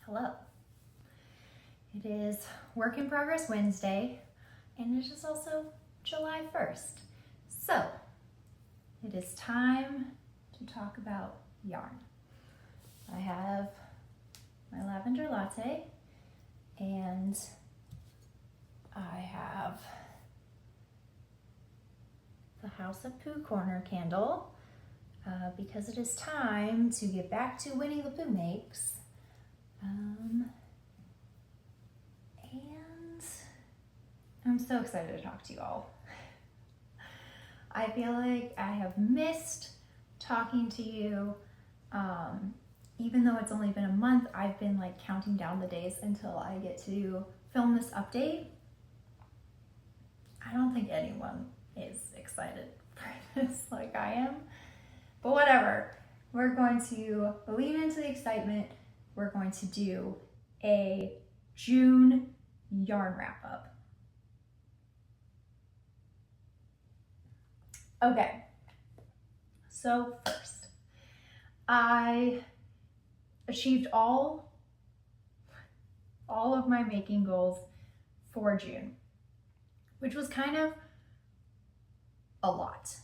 Hello. It is Work in Progress Wednesday, and it is also July 1st. So, it is time to talk about yarn. I have my lavender latte, and I have the House of Pooh Corner candle, because it is time to get back to Winnie the Pooh makes. And I'm so excited to talk to you all. I feel like I have missed talking to you. Even though it's only been a month, I've been like counting down the days until I get to film this update. I don't think anyone is excited for this like I am, but whatever. We're going to lean into the excitement. We're going to do a June yarn wrap up. Okay, so first, I achieved all of my making goals for June, which was kind of a lot.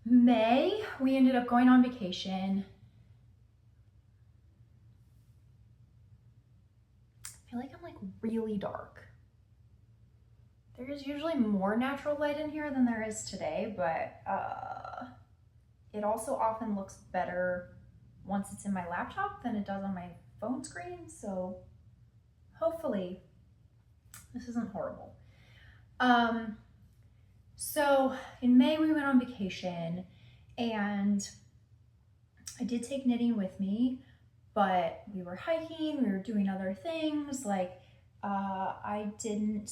May, we ended up going on vacation. I feel like I'm like really dark. There is usually more natural light in here than there is today, but it also often looks better once it's in my laptop than it does on my phone screen, so hopefully this isn't horrible. So in May we went on vacation, and I did take knitting with me, but we were hiking, we were doing other things, like I didn't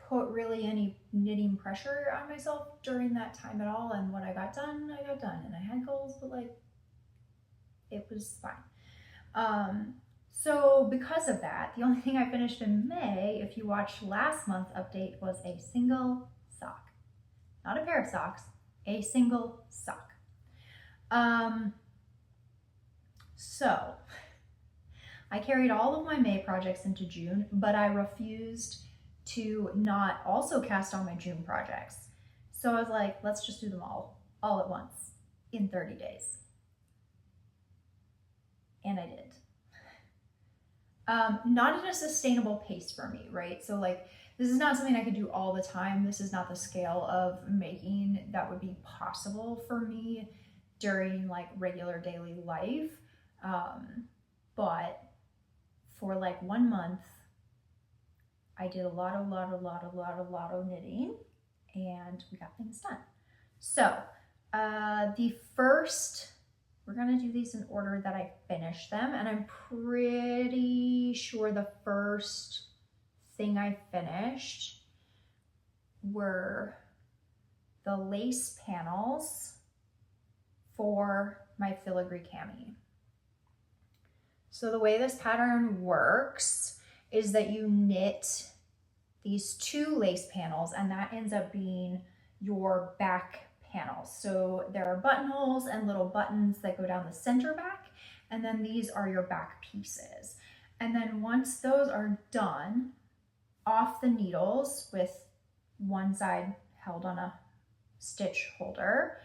put really any knitting pressure on myself during that time at all, and what I got done, and I had goals, but like it was fine. So because of that, the only thing I finished in May, if you watched last month's update, was a single sock. Not a pair of socks, a single sock. So I carried all of my May projects into June, but I refused to not also cast on my June projects. So I was like, let's just do them all at once in 30 days. And I did. Not in a sustainable pace for me, right? So like, this is not something I could do all the time. This is not the scale of making that would be possible for me during like regular daily life. But for like 1 month, I did a lot of knitting, and we got things done. So the first, we're gonna do these in order that I finished them, and I'm pretty sure the first thing I finished were the lace panels for my filigree cami. So the way this pattern works is that you knit these 2 lace panels, and that ends up being your back panels. So there are buttonholes and little buttons that go down the center back, and then these are your back pieces. And then once those are done, off the needles with one side held on a stitch holder,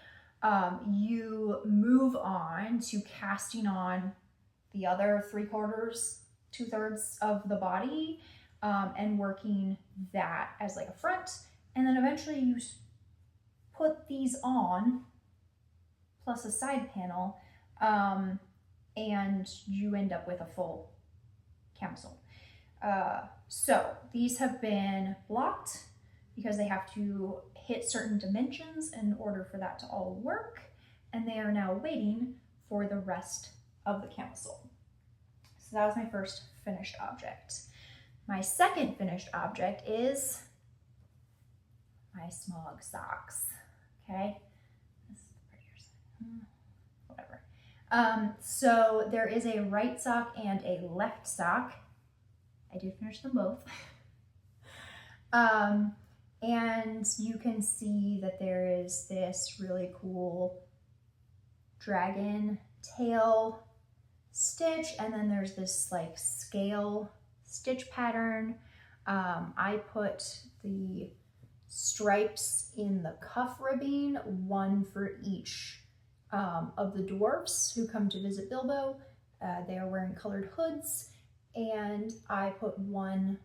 you move on to casting on the other 2/3 of the body, and working that as like a front, and then eventually you put these on plus a side panel, and you end up with a full camisole. So these have been blocked because they have to hit certain dimensions in order for that to all work, and they are now waiting for the rest of the camisole. So that was my first finished object. My second finished object is my smog socks. Okay, this is the prettier side. Whatever. So there is a right sock and a left sock. I did finish them both. And you can see that there is this really cool dragon tail stitch, and then there's this like scale stitch pattern. I put the stripes in the cuff ribbing, one for each of the dwarfs who come to visit Bilbo. They are wearing colored hoods, and I put one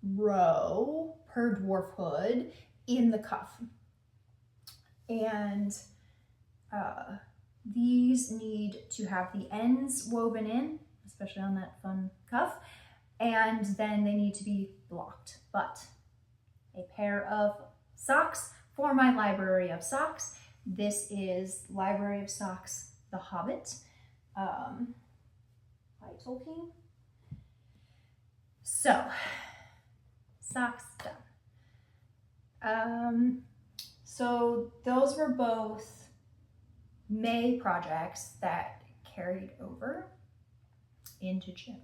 row per dwarf hood in the cuff. And these need to have the ends woven in, especially on that fun cuff, and then they need to be blocked. But a pair of socks for my library of socks. This is Library of Socks, The Hobbit, by Tolkien. So, socks done. So those were both May projects that carried over into June.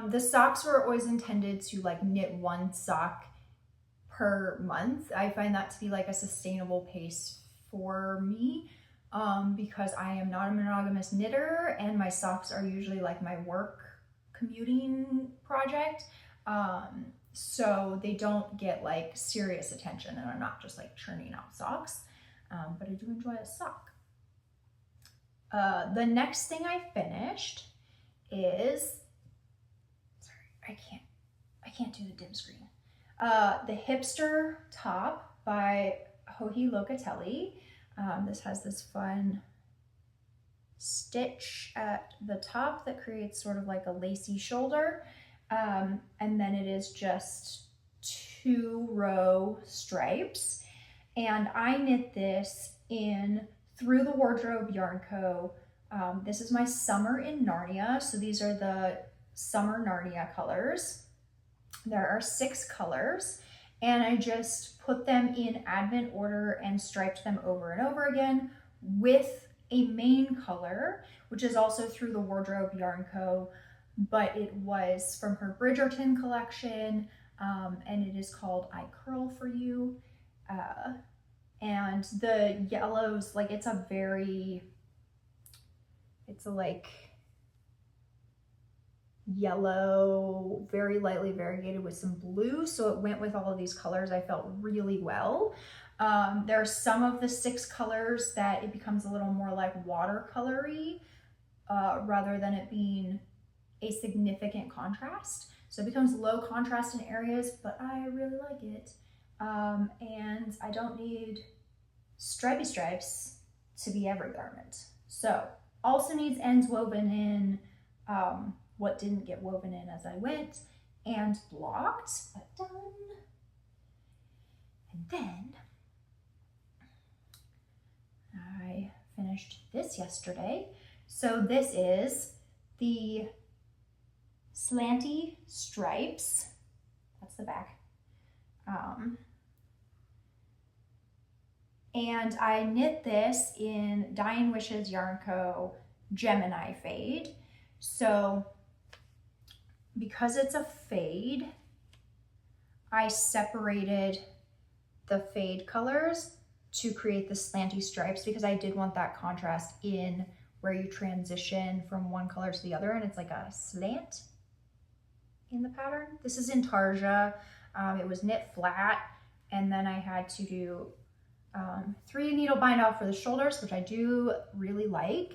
The socks were always intended to like knit one sock per month. I find that to be like a sustainable pace for me because I am not a monogamous knitter, and my socks are usually like my work commuting project. So they don't get like serious attention, and I'm not just like churning out socks, but I do enjoy a sock. The next thing I finished is, sorry, I can't do the dim screen. The Hipster Top by Joji Locatelli. This has this fun stitch at the top that creates sort of like a lacy shoulder. And then it is just 2-row stripes. And I knit this in Through the Wardrobe Yarn Co. This is my Summer in Narnia. So these are the Summer Narnia colors. There are 6 colors, and I just put them in advent order and striped them over and over again with a main color, which is also Through the Wardrobe Yarn Co., but it was from her Bridgerton collection, and it is called I Curl For You. And the yellows, like it's a like yellow, very lightly variegated with some blue, so it went with all of these colors. I felt really well. There are some of the 6 colors that it becomes a little more like watercolory rather than it being a significant contrast. So it becomes low contrast in areas, but I really like it. And I don't need stripy stripes to be every garment. So also needs ends woven in, what didn't get woven in as I went, and blocked, but done. And then I finished this yesterday. So this is the Slanty Stripes. That's the back. And I knit this in Dying Wishes Yarn Co. Gemini Fade. So because it's a fade, I separated the fade colors to create the slanty stripes because I did want that contrast in where you transition from one color to the other, and it's like a slant in the pattern. This is in Tarja. It was knit flat, and then I had to do 3 needle bind off for the shoulders, which I do really like.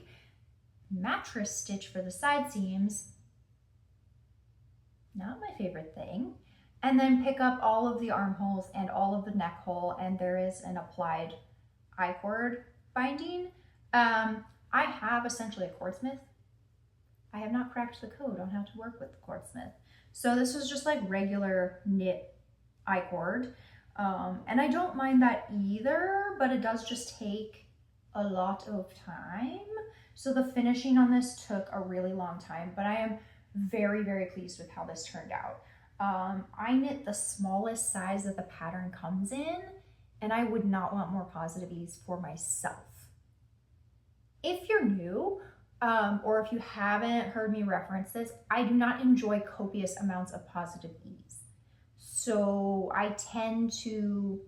Mattress stitch for the side seams, not my favorite thing. And then pick up all of the armholes and all of the neck hole, and there is an applied I-cord binding. I have essentially a cordsmith. I have not cracked the code on how to work with the cordsmith. So this was just like regular knit I-cord. And I don't mind that either, but it does just take a lot of time. So the finishing on this took a really long time, but I am very, very pleased with how this turned out. I knit the smallest size that the pattern comes in, and I would not want more positive ease for myself. If you're new, or if you haven't heard me reference this, I do not enjoy copious amounts of positive ease. So I tend to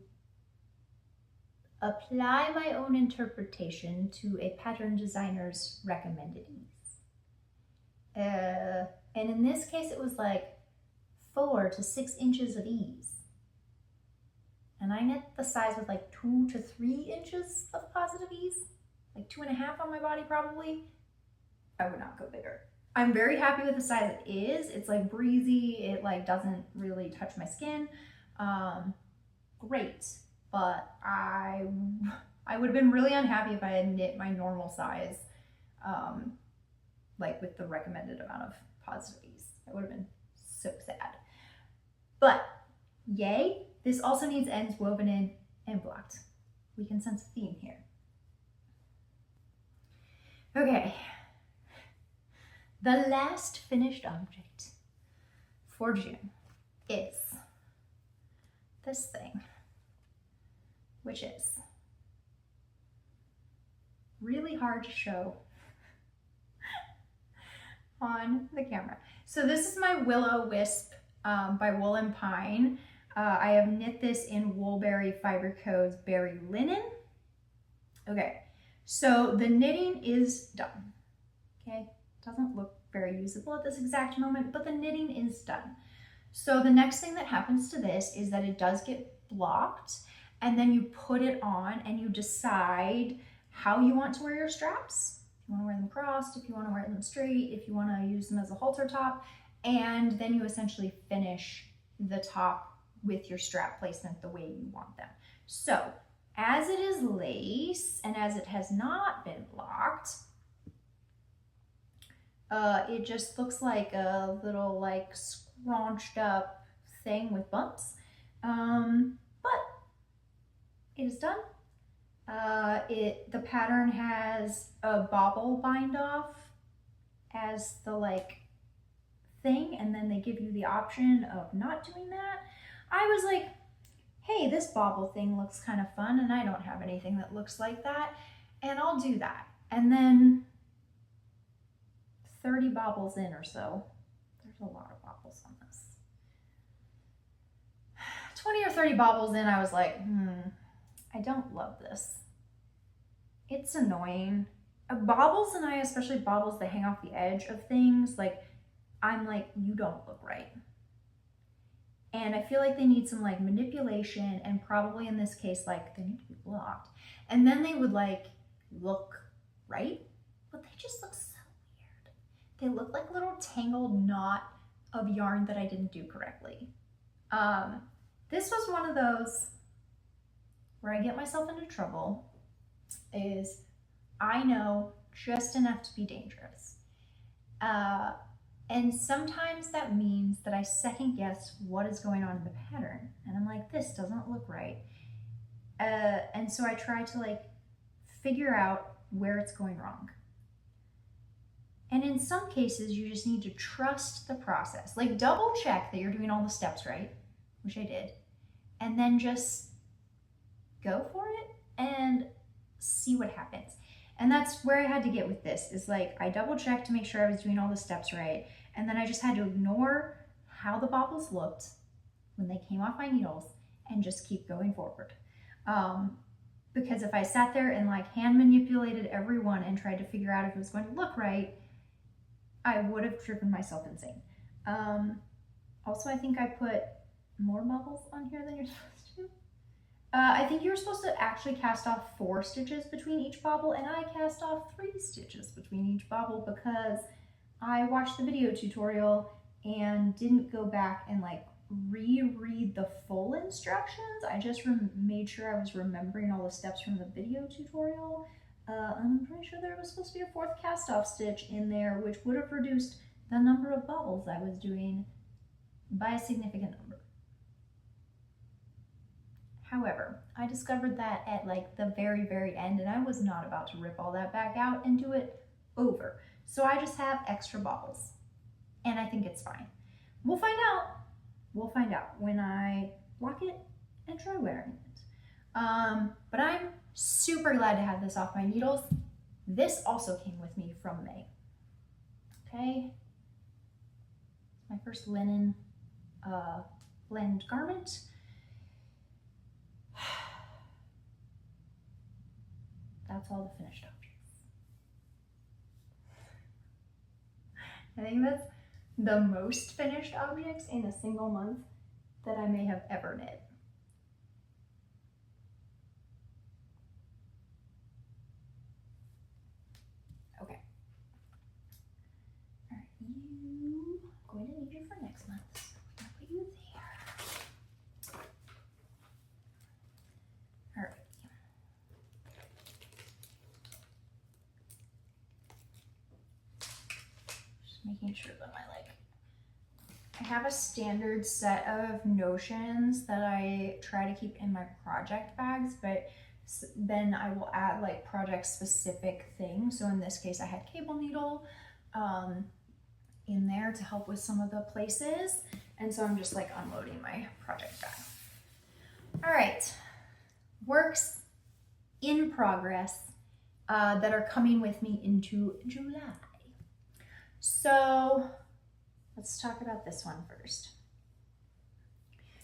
apply my own interpretation to a pattern designer's recommended ease. And in this case, it was like 4 to 6 inches of ease. And I knit the size with like 2 to 3 inches of positive ease, like 2.5 on my body probably. I would not go bigger. I'm very happy with the size it is. It's like breezy. It like doesn't really touch my skin. Great, but I would have been really unhappy if I had knit my normal size, like with the recommended amount of positive ease. I would have been so sad. But yay, this also needs ends woven in and blocked. We can sense a theme here. Okay, the last finished object for June is this thing, which is really hard to show on the camera. So this is my Willow Wisp by Wool and Pine. I have knit this in Woolberry Fiber Co's Berry Linen. Okay, so the knitting is done. Okay, doesn't look very usable at this exact moment, but the knitting is done. So the next thing that happens to this is that it does get blocked, and then you put it on and you decide how you want to wear your straps. If you want to wear them crossed, if you want to wear them straight, if you want to use them as a halter top, and then you essentially finish the top with your strap placement the way you want them. So as it is lace and as it has not been blocked, it just looks like a little like scrunched up thing with bumps. But it is done. The pattern has a bobble bind off as the like thing, and then they give you the option of not doing that. I was like, hey, this bobble thing looks kind of fun, and I don't have anything that looks like that, and I'll do that. And then 30 bobbles in or so, there's a lot of bobbles on this. 20 or 30 bobbles in, I was like, I don't love this. It's annoying. Bobbles, and I especially bobbles that hang off the edge of things, like, I'm like, you don't look right. And I feel like they need some like manipulation, and probably in this case, like they need to be blocked. And then they would like look right, but they just look so weird. They look like a little tangled knot of yarn that I didn't do correctly. This was one of those where I get myself into trouble, is I know just enough to be dangerous. And sometimes that means that I second guess what is going on in the pattern. And I'm like, this doesn't look right. And so I try to like figure out where it's going wrong. And in some cases, you just need to trust the process. Like double check that you're doing all the steps right, which I did. And then just go for it and see what happens. And that's where I had to get with this, is like I double checked to make sure I was doing all the steps right. And then I just had to ignore how the bobbles looked when they came off my needles and just keep going forward. Because if I sat there and like hand manipulated every one and tried to figure out if it was going to look right, I would have driven myself insane. Also, I think I put more bobbles on here than you're supposed to. I think you're supposed to actually cast off 4 stitches between each bobble, and I cast off 3 stitches between each bobble because I watched the video tutorial and didn't go back and like reread the full instructions. I just made sure I was remembering all the steps from the video tutorial. I'm pretty sure there was supposed to be a 4th cast off stitch in there, which would have reduced the number of bobbles I was doing by a significant number. However, I discovered that at like the very, very end, and I was not about to rip all that back out and do it over. So I just have extra bobbles, and I think it's fine. We'll find out. We'll find out when I block it and try wearing it. But I'm super glad to have this off my needles. This also came with me from May. Okay. My first linen blend garment. that's all the finished objects. I think that's the most finished objects in a single month that I may have ever knit. Okay. All right, you, I'm going to need you for next month. I'm gonna put you there. All right. Just making sure that I have a standard set of notions that I try to keep in my project bags, but then I will add like project specific things. So in this case, I had cable needle in there to help with some of the places. And so I'm just like unloading my project bag. All right, works in progress that are coming with me into July. So let's talk about this one first.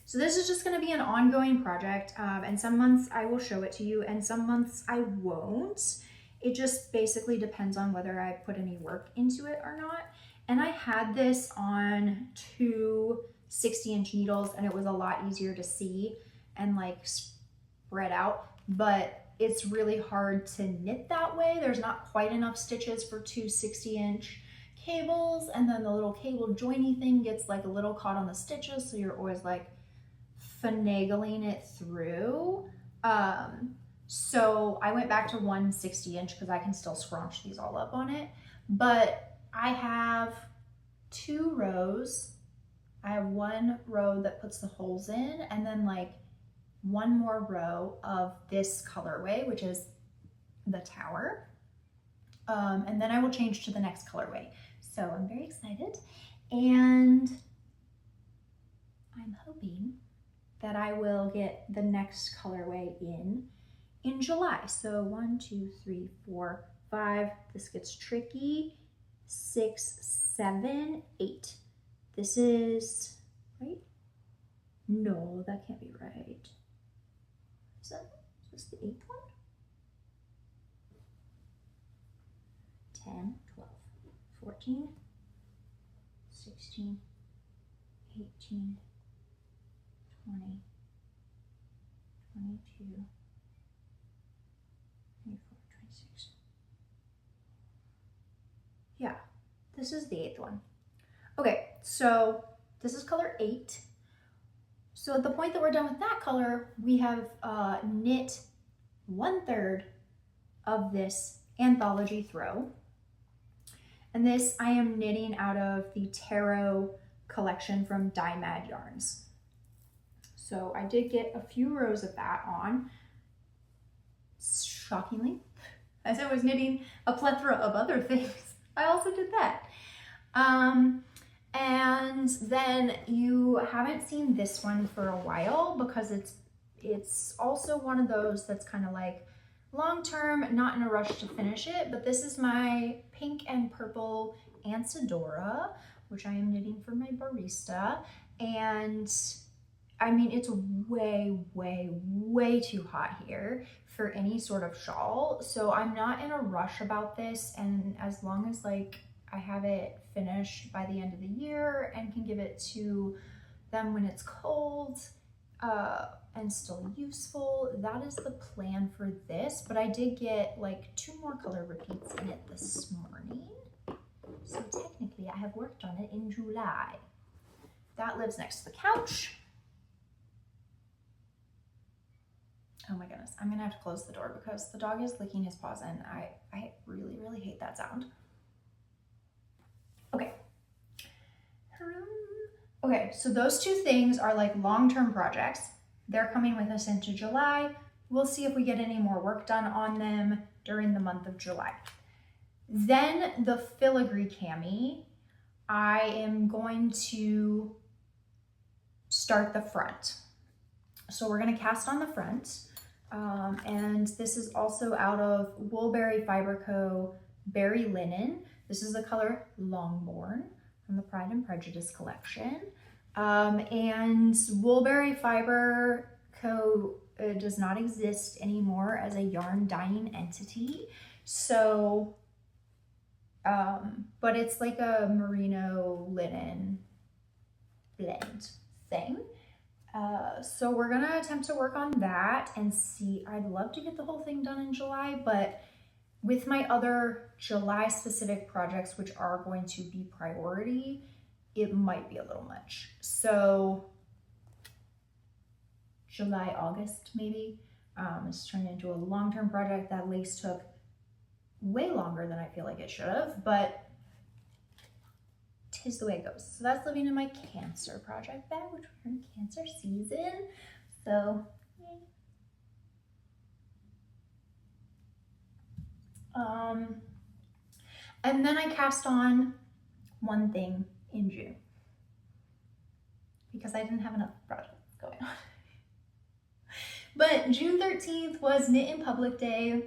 So this is just going to be an ongoing project, and some months I will show it to you and some months I won't. It just basically depends on whether I put any work into it or not. And I had this on two 60-inch needles and it was a lot easier to see and like spread out, but it's really hard to knit that way. There's not quite enough stitches for two 60-inch cables, and then the little cable joiny thing gets like a little caught on the stitches, so you're always like finagling it through. So I went back to 160-inch because I can still scrunch these all up on it, but I have two rows. I have one row that puts the holes in, and then like one more row of this colorway, which is the tower. And then I will change to the next colorway. So I'm very excited, and I'm hoping that I will get the next colorway in July. So 1, 2, 3, 4, 5. This gets tricky. 6, 7, 8. This is right? No, that can't be right. Is this the 8th one? 10, 12, 14, 16, 18, 20, 22, 24, 26. Yeah, this is the 8th one. Okay, so this is color 8. So at the point that we're done with that color, we have knit 1/3 of this anthology throw. And this I am knitting out of the Tarot collection from Dye Mad Yarns. So I did get a few rows of that on, shockingly, as I was knitting a plethora of other things. I also did that. And then you haven't seen this one for a while because it's also one of those that's kind of like long-term, not in a rush to finish it, but this is my pink and purple Ansadora, which I am knitting for my barista. And I mean, it's way, way, way too hot here for any sort of shawl. So I'm not in a rush about this. And as long as like I have it finished by the end of the year and can give it to them when it's cold, and still useful, that is the plan for this. But I did get like 2 more color repeats in it this morning, so technically I have worked on it in July. That lives next to the couch. Oh my goodness, I'm gonna have to close the door because the dog is licking his paws and I really, really hate that sound. Okay. Okay, so those 2 things are like long-term projects. They're coming with us into July. We'll see if we get any more work done on them during the month of July. Then the filigree cami, I am going to start the front. So we're gonna cast on the front. And this is also out of Woolberry Fiber Co. Berry Linen. This is the color Longbourn from the Pride and Prejudice collection. And Woolberry Fiber Co. does not exist anymore as a yarn dyeing entity. So, but it's like a merino linen blend thing. So we're gonna attempt to work on that and see. I'd love to get the whole thing done in July, but with my other July specific projects, which are going to be priority, it might be a little much. So July, August, maybe. It's turned into a long-term project. That lace took way longer than I feel like it should have, but tis the way it goes. So that's living in my Cancer project bag, which we're in Cancer season. So, yay. And then I cast on one thing in June because I didn't have enough projects going on. But June 13th was Knit in Public Day,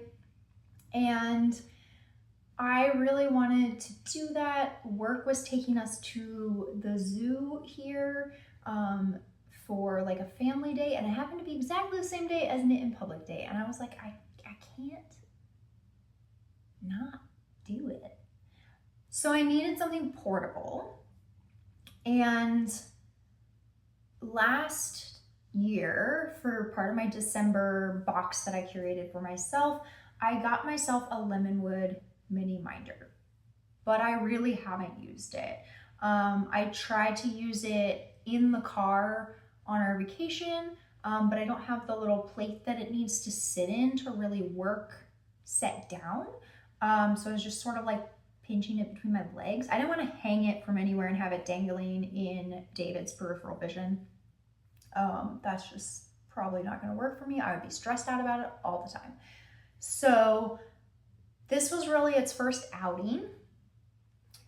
and I really wanted to do that. Work was taking us to the zoo here for like a family day, and it happened to be exactly the same day as Knit in Public Day, and I was like, I can't not do it. So I needed something portable, and last year, for part of my December box that I curated for myself, I got myself a Lemonwood mini minder, but I really haven't used it. I tried to use it in the car on our vacation, but I don't have the little plate that it needs to sit in to really work set down. So I was just sort of like pinching it between my legs. I didn't want to hang it from anywhere and have it dangling in David's peripheral vision. That's just probably not going to work for me. I would be stressed out about it all the time. So this was really its first outing,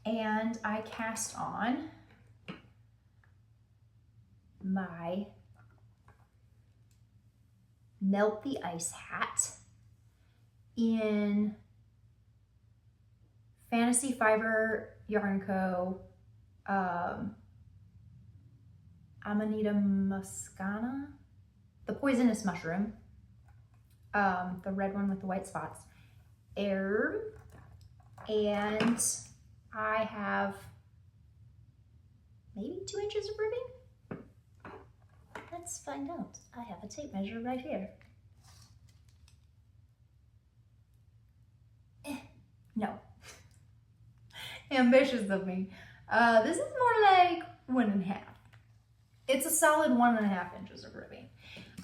and I cast on my Melt the Ice hat in Fantasy Fiber Yarn Co. Amanita muscana, the poisonous mushroom, the red one with the white spots, herb, and I have maybe 2 inches of ribbing. Let's find out. I have a tape measure right here. No. Ambitious of me. This is more like 1.5. It's a solid 1.5 inches of ribbing.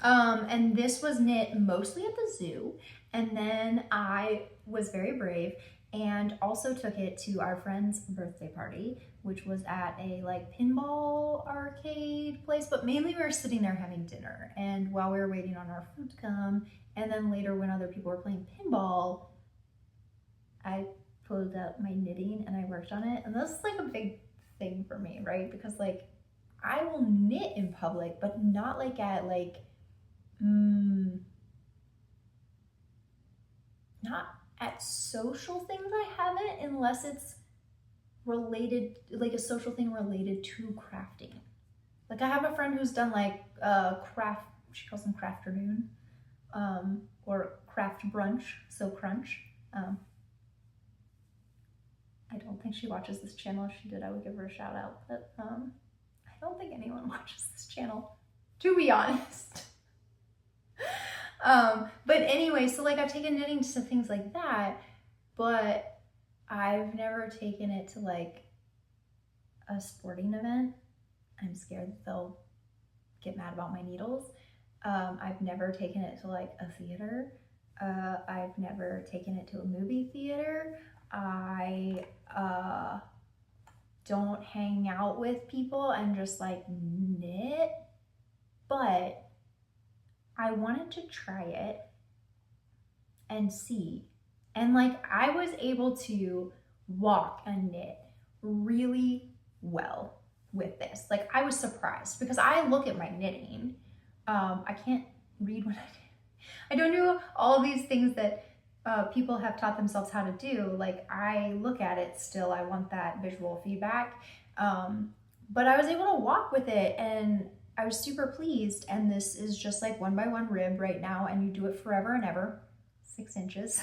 And this was knit mostly at the zoo. And then I was very brave and also took it to our friend's birthday party, which was at a like pinball arcade place, but mainly we were sitting there having dinner. And while we were waiting on our food to come, and then later when other people were playing pinball, I pulled out my knitting and I worked on it. And this is like a big thing for me, right? Because like I will knit in public, but not like at like, not at social things. I haven't, unless it's related, like a social thing related to crafting. Like I have a friend who's done like craft, she calls them crafternoon, or craft brunch, so crunch. I don't think she watches this channel. If she did, I would give her a shout out, but I don't think anyone watches this channel, to be honest. But anyway, so like I've taken knitting to things like that, but I've never taken it to like a sporting event. I'm scared that they'll get mad about my needles. I've never taken it to like a theater. I've never taken it to a movie theater. I don't hang out with people and just like knit, but I wanted to try it and see. And like I was able to walk and knit really well with this. Like I was surprised because I look at my knitting. I can't read what I do. I don't do all these things that people have taught themselves how to do. Like I look at it still, I want that visual feedback. But I was able to walk with it, and I was super pleased, and this is just like 1 by 1 rib right now, and you do it forever and ever, 6 inches.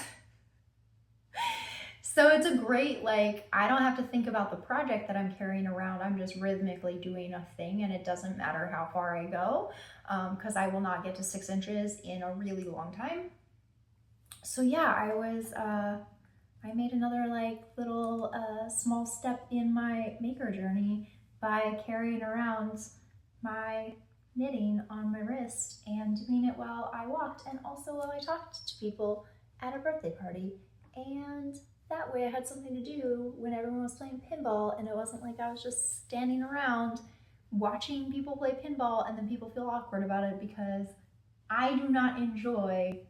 So it's a great, like, I don't have to think about the project that I'm carrying around. I'm just rhythmically doing a thing, and it doesn't matter how far I go, because I will not get to 6 inches in a really long time. So yeah, I made another like little small step in my maker journey by carrying around my knitting on my wrist and doing it while I walked and also while I talked to people at a birthday party. And that way I had something to do when everyone was playing pinball, and it wasn't like I was just standing around watching people play pinball and then people feel awkward about it, because I do not enjoy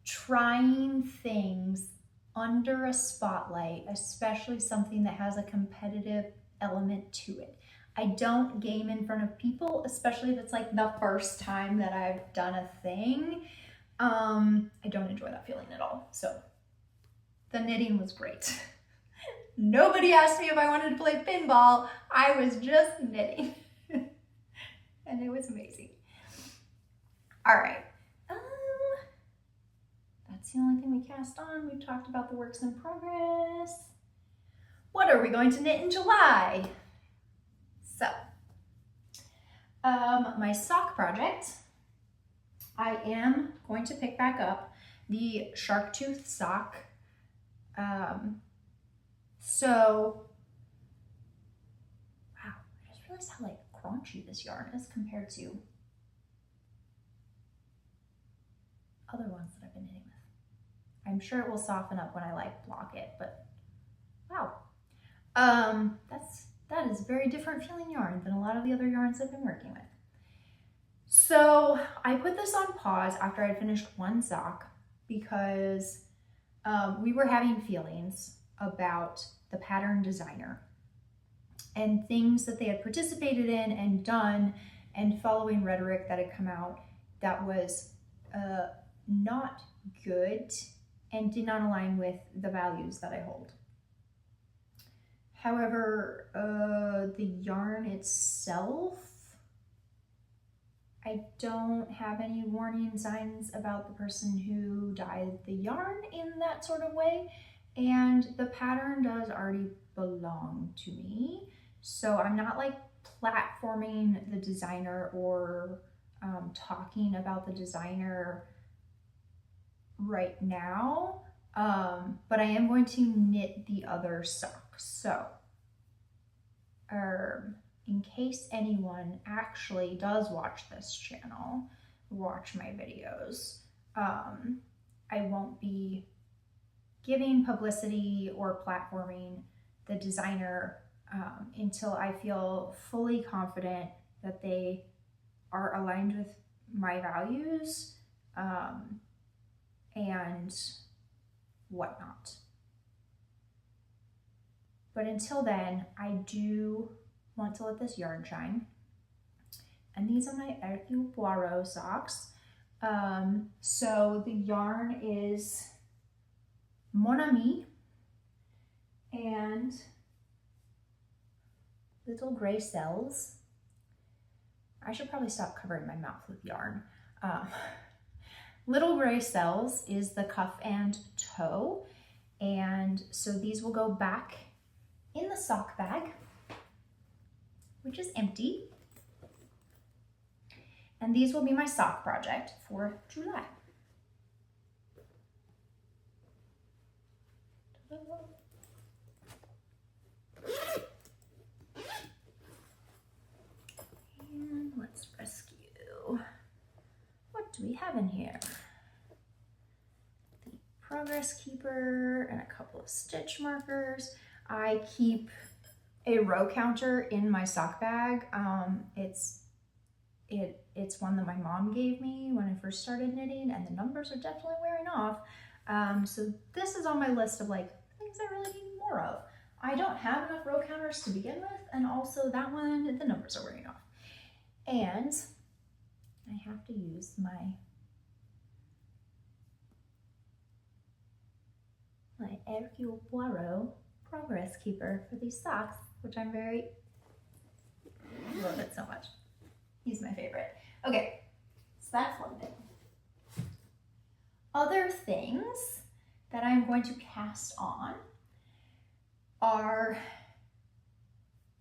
trying things under a spotlight, especially something that has a competitive element to it. I don't game in front of people, especially if it's like the first time that I've done a thing. I don't enjoy that feeling at all. So the knitting was great. Nobody asked me if I wanted to play pinball. I was just knitting. And it was amazing. All right. That's the only thing we cast on. We talked about the works in progress. What are we going to knit in July? So, my sock project, I am going to pick back up the shark tooth sock. So, wow, I just realized how like crunchy this yarn is compared to other ones that I've been knitting with. I'm sure it will soften up when I like block it, but wow. That is a very different feeling yarn than a lot of the other yarns I've been working with. So I put this on pause after I finished one sock because we were having feelings about the pattern designer and things that they had participated in and done, and following rhetoric that had come out that was not good and did not align with the values that I hold. However, the yarn itself, I don't have any warning signs about the person who dyed the yarn in that sort of way, and the pattern does already belong to me. So I'm not like platforming the designer or talking about the designer right now, but I am going to knit the other sock. So in case anyone actually does watch this channel, watch my videos, I won't be giving publicity or platforming the designer until I feel fully confident that they are aligned with my values and whatnot. But until then, I do want to let this yarn shine. And these are my Hercule Poirot socks. So the yarn is Mon Ami and Little Gray Cells. I should probably stop covering my mouth with yarn. Little Gray Cells is the cuff and toe. And so these will go back in the sock bag, which is empty. And these will be my sock project for July. And let's rescue. What do we have in here? The progress keeper and a couple of stitch markers. I keep a row counter in my sock bag. It's one that my mom gave me when I first started knitting, and the numbers are definitely wearing off. So this is on my list of like things I really need more of. I don't have enough row counters to begin with, and also that one, the numbers are wearing off. And I have to use my Hercule Poirot progress keeper for these socks, which I'm very love it so much. He's my favorite. Okay, so that's one thing. Other things that I'm going to cast on are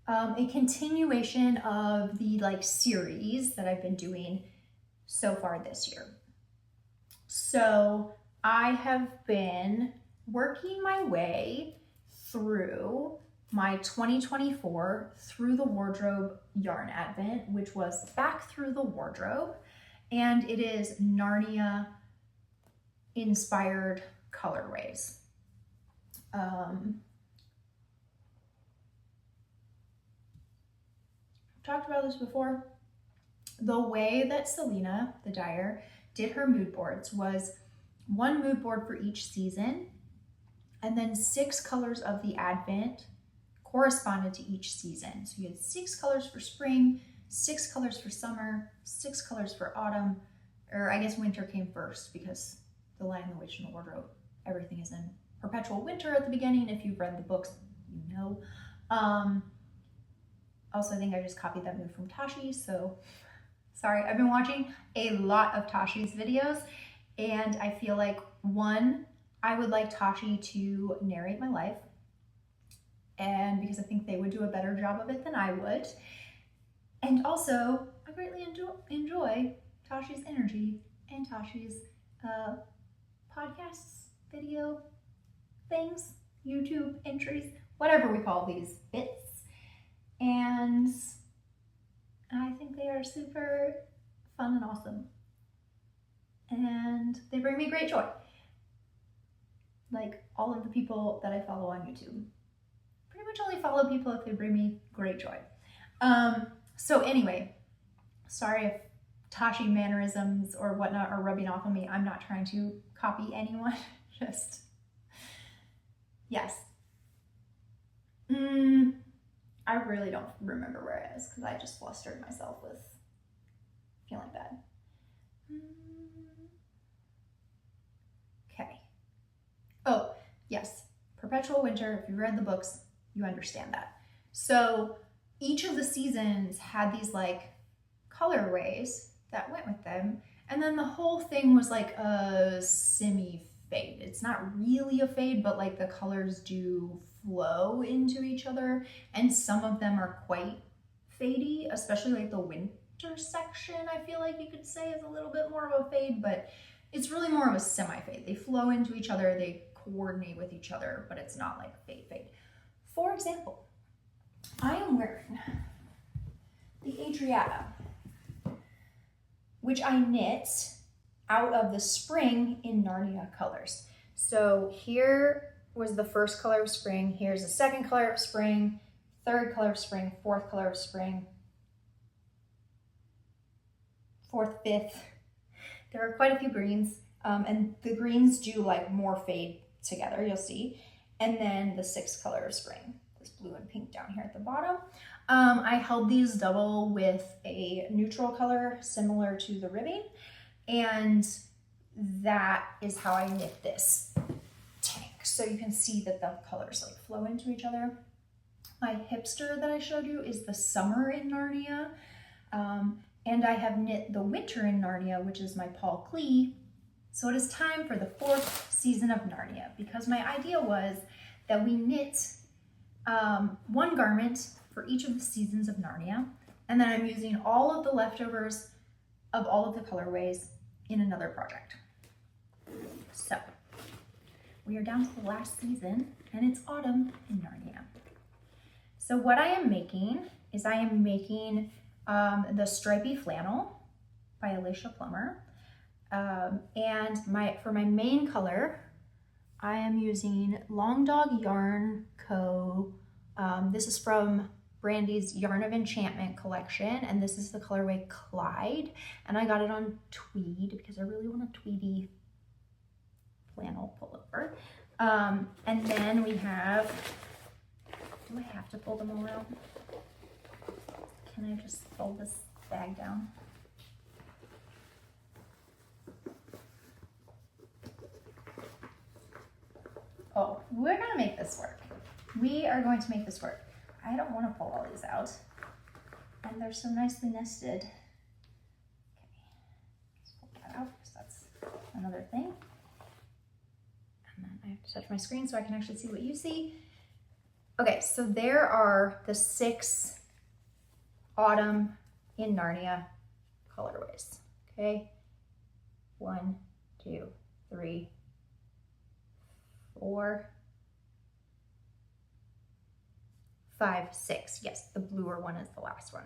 a continuation of the like series that I've been doing so far this year. So I have been working my way through my 2024 Through the Wardrobe yarn advent, which was back through the wardrobe, and it is Narnia inspired colorways. I've talked about this before. The way that Selena, the dyer, did her mood boards was one mood board for each season, and then 6 colors of the advent corresponded to each season. So you had 6 colors for spring, 6 colors for summer, 6 colors for autumn, or I guess winter came first because The Lion, the Witch, and the Wardrobe, everything is in perpetual winter at the beginning. If you've read the books, you know. Also, I think I just copied that move from Tashi, so sorry. I've been watching a lot of Tashi's videos, and I feel like, one, I would like Tashi to narrate my life, and because I think they would do a better job of it than I would. And also, I greatly enjoy Tashi's energy and Tashi's podcasts, video things, YouTube entries, whatever we call these bits. And I think they are super fun and awesome. And they bring me great joy. Like all of the people that I follow on YouTube. Pretty much only follow people if they bring me great joy. So anyway, sorry if Tashi mannerisms or whatnot are rubbing off on me. I'm not trying to copy anyone. Just, yes. I really don't remember where it is because I just flustered myself with feeling bad. Okay. Oh, yes. Perpetual winter. If you read the books, you understand that. So each of the seasons had these like colorways that went with them. And then the whole thing was like a semi-fade. It's not really a fade, but like the colors do flow into each other. And some of them are quite fadey, especially like the winter section, I feel like you could say is a little bit more of a fade, but it's really more of a semi-fade. They flow into each other, they coordinate with each other, but it's not like fade. For example, I am wearing the Adriana, which I knit out of the spring in Narnia colors. So here was the first color of spring, here's the second color of spring, third color of spring, fourth color of spring, fourth, fifth. There are quite a few greens, and the greens do like more fade together, you'll see. And then the sixth color of spring, this blue and pink down here at the bottom. I held these double with a neutral color similar to the ribbing, and that is how I knit this tank. So you can see that the colors like flow into each other. My hipster that I showed you is the summer in Narnia, and I have knit the winter in Narnia, which is my Paul Klee. So it is time for the 4th season of Narnia, because my idea was that we knit one garment for each of the seasons of Narnia, and then I'm using all of the leftovers of all of the colorways in another project. So we are down to the last season, and it's autumn in Narnia. So what I am making is I am making the stripy flannel by Alicia Plummer. And for my main color, I am using Long Dog Yarn Co. This is from Brandy's Yarn of Enchantment collection, and this is the colorway Clyde. And I got it on tweed because I really want a tweedy flannel pullover. And then we have, do I have to pull them around? Can I just fold this bag down? Oh, we're gonna make this work. We are going to make this work. I don't want to pull all these out. And and they're so nicely nested. Okay, let's pull that out because that's another thing. And then I have to touch my screen so I can actually see what you see. Okay, so there are the 6 Autumn in Narnia colorways. Okay, 1, 2, 3, 4, 5, 6. Yes, the bluer one is the last one.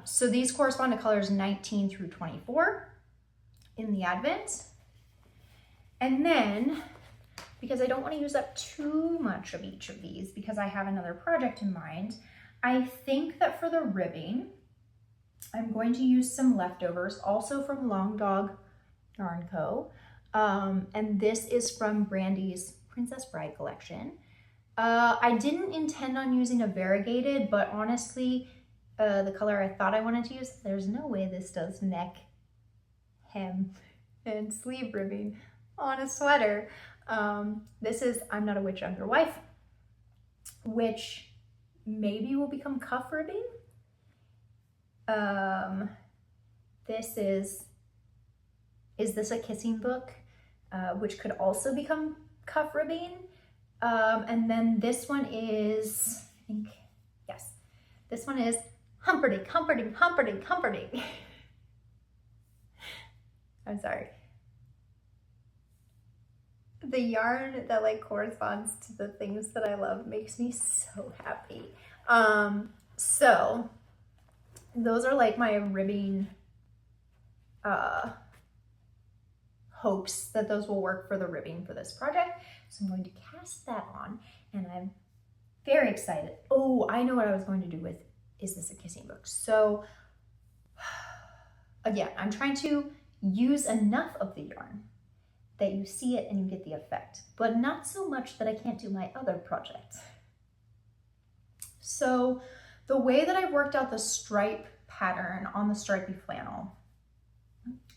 So these correspond to colors 19 through 24 in the Advent. And then, because I don't want to use up too much of each of these because I have another project in mind, I think that for the ribbing, I'm going to use some leftovers, also from Long Dog Yarn Co. And this is from Brandy's Princess Bride collection. I didn't intend on using a variegated, but honestly, the color I thought I wanted to use, there's no way this does neck, hem, and sleeve ribbing on a sweater. This is I'm Not a Witch, I'm Your Wife, which maybe will become cuff ribbing. This is This a Kissing Book, which could also become cuff ribbing. And then this one is, I think, yes, this one is Humperdinck, Humperdinck, Humperdinck, Humperdinck. I'm sorry. The yarn that like corresponds to the things that I love makes me so happy. So those are like my ribbing hopes that those will work for the ribbing for this project. So I'm going to cast that on and I'm very excited. Oh, I know what I was going to do with Is This a Kissing Book? So again, I'm trying to use enough of the yarn that you see it and you get the effect, but not so much that I can't do my other project. So the way that I've worked out the stripe pattern on the stripy flannel,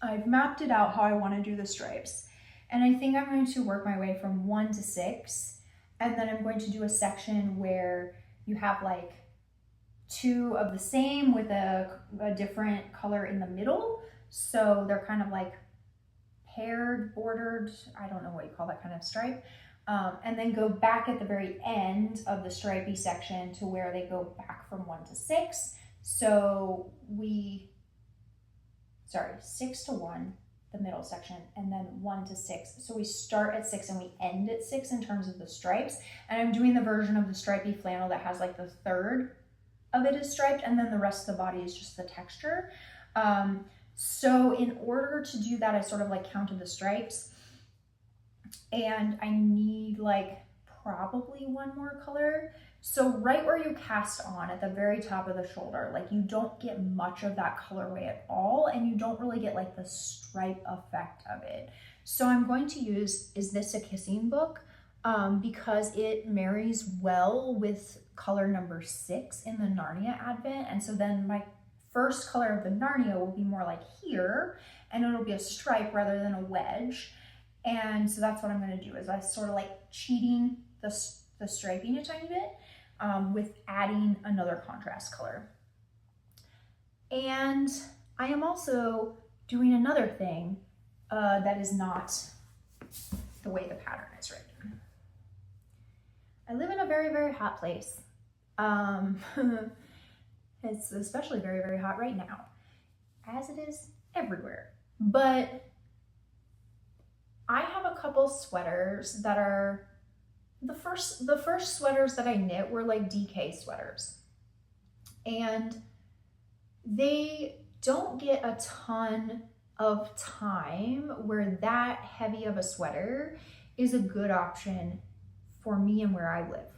I've mapped it out how I want to do the stripes. And I think I'm going to work my way from 1 to 6. And then I'm going to do a section where you have like 2 of the same with a different color in the middle. So they're kind of like paired, bordered, I don't know what you call that kind of stripe. And then go back at the very end of the stripy section to where they go back from 1 to 6. So 6 to 1, the middle section, and then 1 to 6. So we start at 6 and we end at 6 in terms of the stripes. And I'm doing the version of the stripy flannel that has like the third of it is striped and then the rest of the body is just the texture. So in order to do that, I sort of like counted the stripes and I need like probably 1 more color. So right where you cast on at the very top of the shoulder, like you don't get much of that colorway at all and you don't really get like the stripe effect of it. So I'm going to use Is This a Kissing Book because it marries well with color number 6 in the Narnia Advent. And so then my first color of the Narnia will be more like here and it'll be a stripe rather than a wedge. And so that's what I'm going to do is I sort of like cheating the striping a tiny bit with adding another contrast color. And I am also doing another thing that is not the way the pattern is written. I live in a very, very hot place. It's especially very, very hot right now, as it is everywhere. But I have a couple sweaters that are the first sweaters that I knit were like DK sweaters. And they don't get a ton of time where that heavy of a sweater is a good option for me and where I live.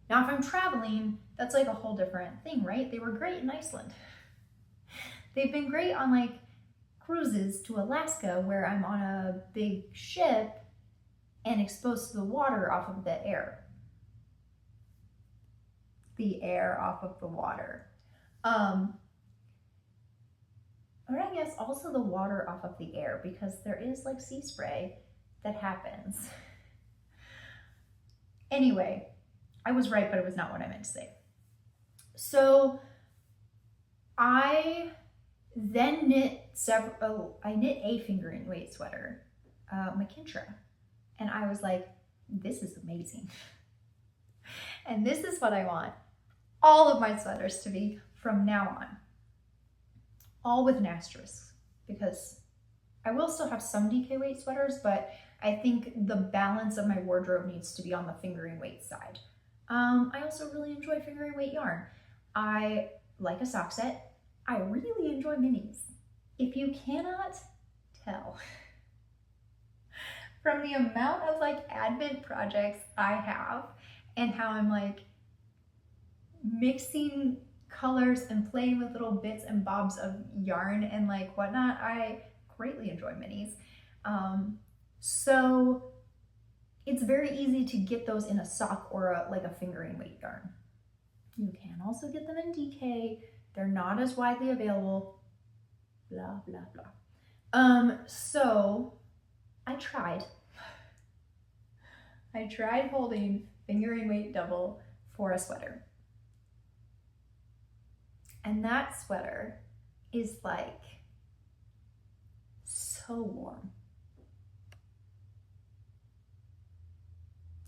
Now, if I'm traveling, that's like a whole different thing, right? They were great in Iceland. They've been great on like cruises to Alaska where I'm on a big ship and exposed to the water off of the air. The air off of the water. Or I guess also the water off of the air because there is like sea spray that happens. Anyway, I was right, but it was not what I meant to say. So I then knit I knit a fingering weight sweater, McKintra, and I was like, this is amazing. And this is what I want all of my sweaters to be from now on. All with an asterisk, because I will still have some DK weight sweaters, but I think the balance of my wardrobe needs to be on the fingering weight side. I also really enjoy fingering weight yarn. I like a sock set. I really enjoy minis. If you cannot tell from the amount of like advent projects I have and how I'm like mixing colors and playing with little bits and bobs of yarn and like whatnot, I greatly enjoy minis. So it's very easy to get those in a sock or like a fingering weight yarn. You can also get them in DK. They're not as widely available, blah, blah, blah. So I tried holding fingering weight double for a sweater. And that sweater is like so warm.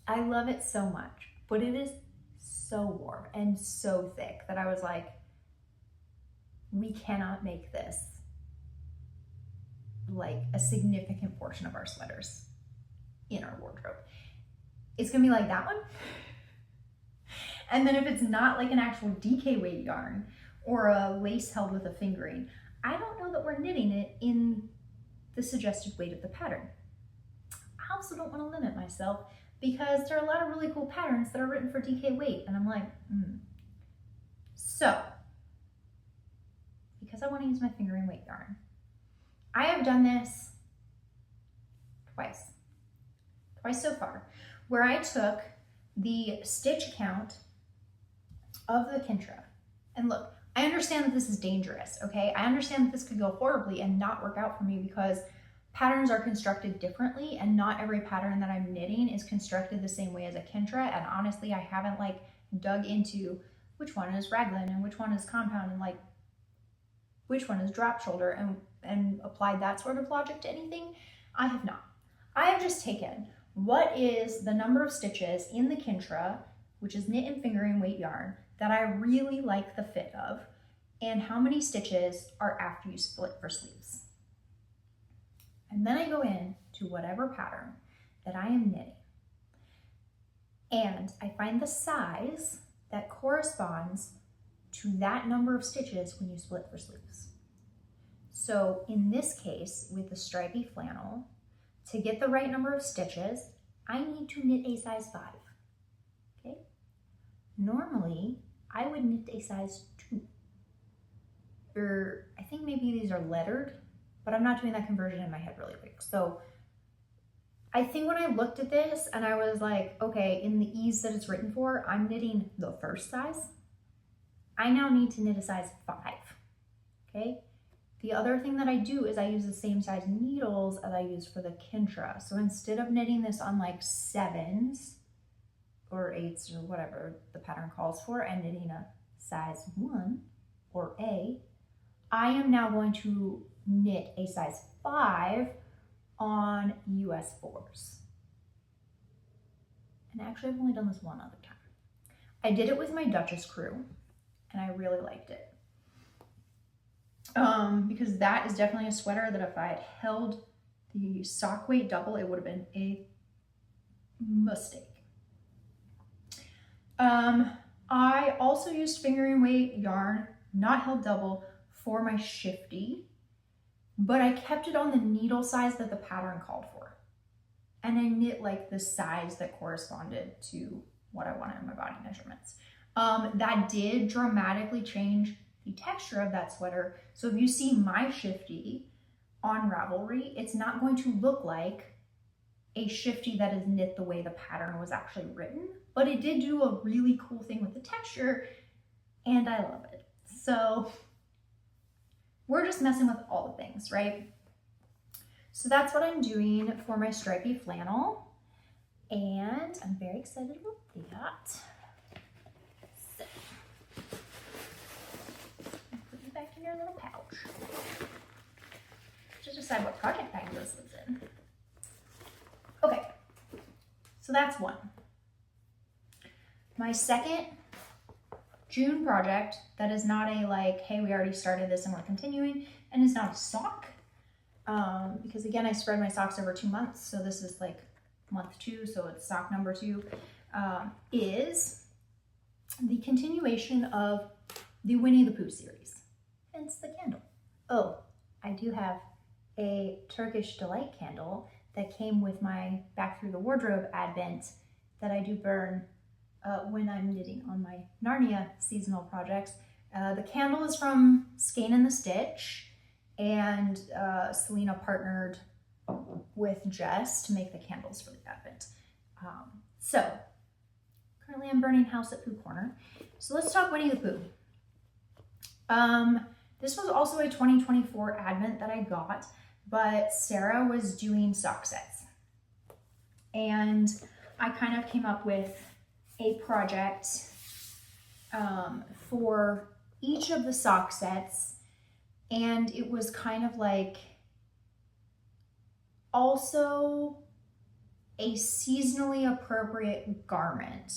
I love it so much, but it is so warm and so thick that I was like, we cannot make this like a significant portion of our sweaters in our wardrobe. It's gonna be like that one. And then if it's not like an actual DK weight yarn or a lace held with a fingering, I don't know that we're knitting it in the suggested weight of the pattern. I also don't want to limit myself because there are a lot of really cool patterns that are written for DK weight, and I'm like, So, because I want to use my fingering weight yarn, I have done this twice so far, where I took the stitch count of the Kintra. And look, I understand that this is dangerous, okay? I understand that this could go horribly and not work out for me because patterns are constructed differently and not every pattern that I'm knitting is constructed the same way as a Kintra. And honestly, I haven't like dug into which one is raglan and which one is compound and like which one is drop shoulder and applied that sort of logic to anything. I have not. I have just taken what is the number of stitches in the Kintra, which is knit and fingering weight yarn, that I really like the fit of, and how many stitches are after you split for sleeves. And then I go in to whatever pattern that I am knitting, and I find the size that corresponds to that number of stitches when you split for sleeves. So in this case, with the stripy flannel, to get the right number of stitches, I need to knit a size 5, okay? Normally, I would knit a size 2. Or I think maybe these are lettered, but I'm not doing that conversion in my head really quick. So I think when I looked at this and I was like, okay, in the ease that it's written for, I'm knitting the first size. I now need to knit a size 5, okay? The other thing that I do is I use the same size needles as I use for the Kintra. So instead of knitting this on like 7s or 8s or whatever the pattern calls for and knitting a size 1 or A, I am now going to knit a size 5 on US 4s. And actually I've only done this one other time. I did it with my Duchess crew and I really liked it. Because that is definitely a sweater that if I had held the sock weight double, it would have been a mistake. I also used fingering weight yarn, not held double, for my shifty, but I kept it on the needle size that the pattern called for. And I knit like the size that corresponded to what I wanted in my body measurements. That did dramatically change the texture of that sweater. So if you see my shifty on Ravelry, it's not going to look like a shifty that is knit the way the pattern was actually written, but it did do a really cool thing with the texture and I love it. So we're just messing with all the things, right? So that's what I'm doing for my stripy flannel and I'm very excited about that. So, put you back in your little pouch. Just decide what project bag this is in. Okay, so that's one. My second June project that is not a like, hey, we already started this and we're continuing, and it's not a sock, because again, I spread my socks over 2 months, so this is like month 2, so it's sock number 2, is the continuation of the Winnie the Pooh series, hence the candle. Oh, I do have a Turkish Delight candle that came with my Back Through the Wardrobe advent that I do burn when I'm knitting on my Narnia seasonal projects. The candle is from Skein and the Stitch, and Selena partnered with Jess to make the candles for the advent. So currently I'm burning House at Pooh Corner. So let's talk Winnie the Pooh. This was also a 2024 advent that I got, but Sarah was doing sock sets. And I kind of came up with a project for each of the sock sets, and it was kind of like also a seasonally appropriate garment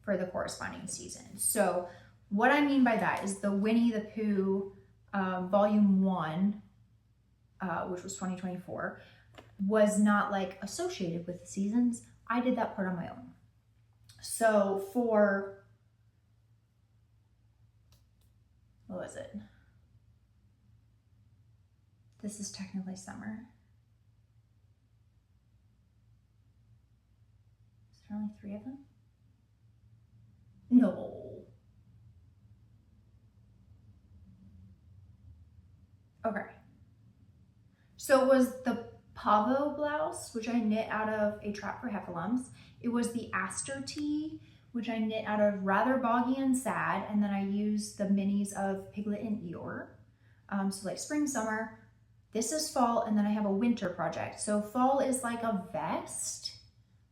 for the corresponding season. So what I mean by that is the Winnie the Pooh volume 1, which was 2024, was not like associated with the seasons. I did that part on my own. So for, what was it? This is technically summer. Is there only 3 of them? No. Okay. So it was the Pavo blouse, which I knit out of A Trap for Heffalumps. It was the Aster tee, which I knit out of Rather Boggy and Sad, and then I used the minis of Piglet and Eeyore. So like spring, summer. This is fall, and then I have a winter project. So fall is like a vest.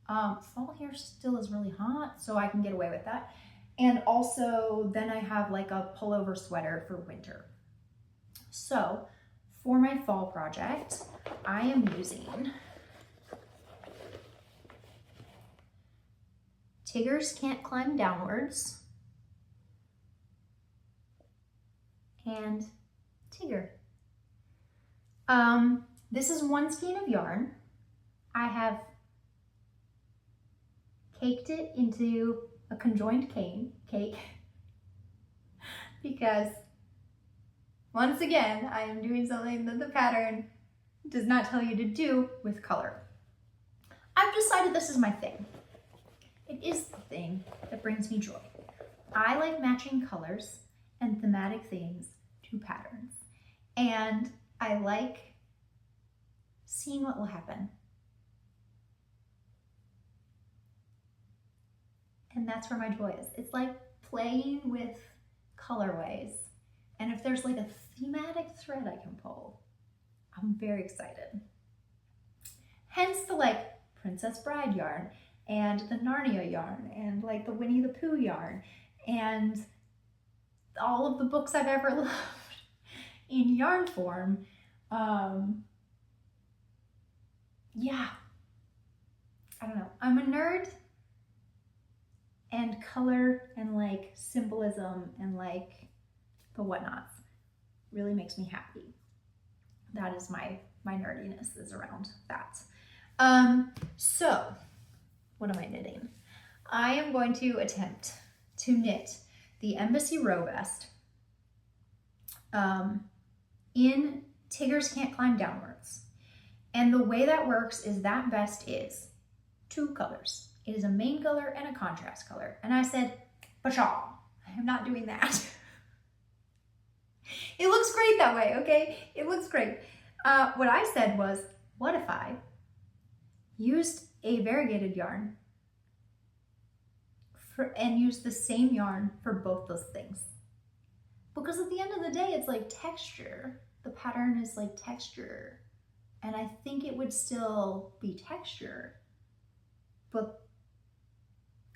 Fall here still is really hot, so I can get away with that. And also then I have like a pullover sweater for winter. So for my fall project, I am using Tigers Can't Climb Downwards and Tigger. This is 1 skein of yarn. I have caked it into a conjoined cake because once again, I am doing something that the pattern does not tell you to do with color. I've decided this is my thing. It is the thing that brings me joy. I like matching colors and thematic themes to patterns. And I like seeing what will happen. And that's where my joy is. It's like playing with colorways. And if there's like a thematic thread I can pull, I'm very excited. Hence the like Princess Bride yarn and the Narnia yarn and like the Winnie the Pooh yarn and all of the books I've ever loved in yarn form. Yeah, I don't know. I'm a nerd, and color and like symbolism and like the whatnots really makes me happy. That is my nerdiness is around that. So what am I knitting? I am going to attempt to knit the Embassy Row Vest in Tigers Can't Climb Downwards. And the way that works is that vest is 2 colors. It is a main color and a contrast color. And I said, pshaw, I am not doing that. It looks great that way, okay? It looks great. What I said was, what if I used a variegated yarn and used the same yarn for both those things? Because at the end of the day, it's like texture. The pattern is like texture. And I think it would still be texture, but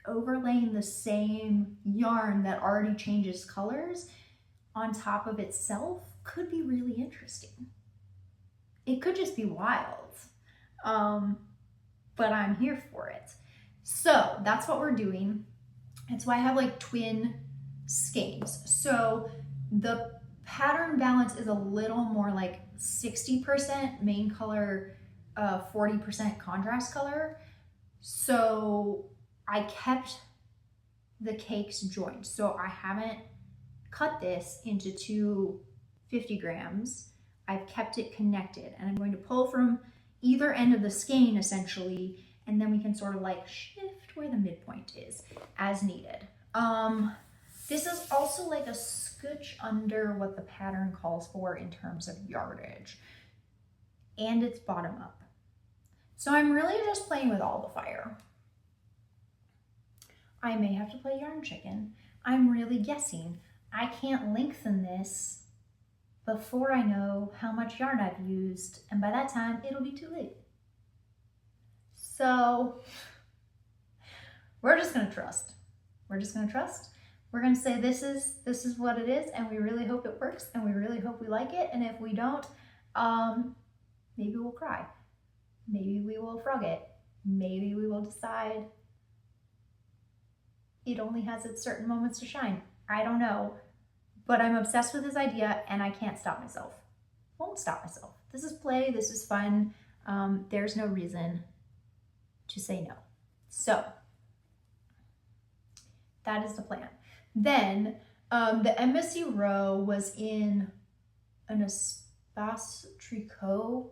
overlaying the same yarn that already changes colors on top of itself could be really interesting. It could just be wild. But I'm here for it. So that's what we're doing. That's why I have like twin skeins. So the pattern balance is a little more like 60% main color, 40% contrast color. So I kept the cakes joined. So I haven't cut this into two 50 grams. I've kept it connected, and I'm going to pull from either end of the skein essentially, and then we can sort of like shift where the midpoint is as needed. This is also like a scooch under what the pattern calls for in terms of yardage, and it's bottom up. So I'm really just playing with all the fire. I may have to play yarn chicken. I'm really guessing. I can't lengthen this before I know how much yarn I've used, and by that time it'll be too late. So we're just gonna trust. We're just gonna trust. We're gonna say this is what it is, and we really hope it works, and we really hope we like it, and if we don't, maybe we'll cry. Maybe we will frog it. Maybe we will decide it only has its certain moments to shine. I don't know, but I'm obsessed with this idea and I can't stop myself. Won't stop myself. This is play, this is fun. There's no reason to say no. So that is the plan. Then the embassy row was in an Espace Tricot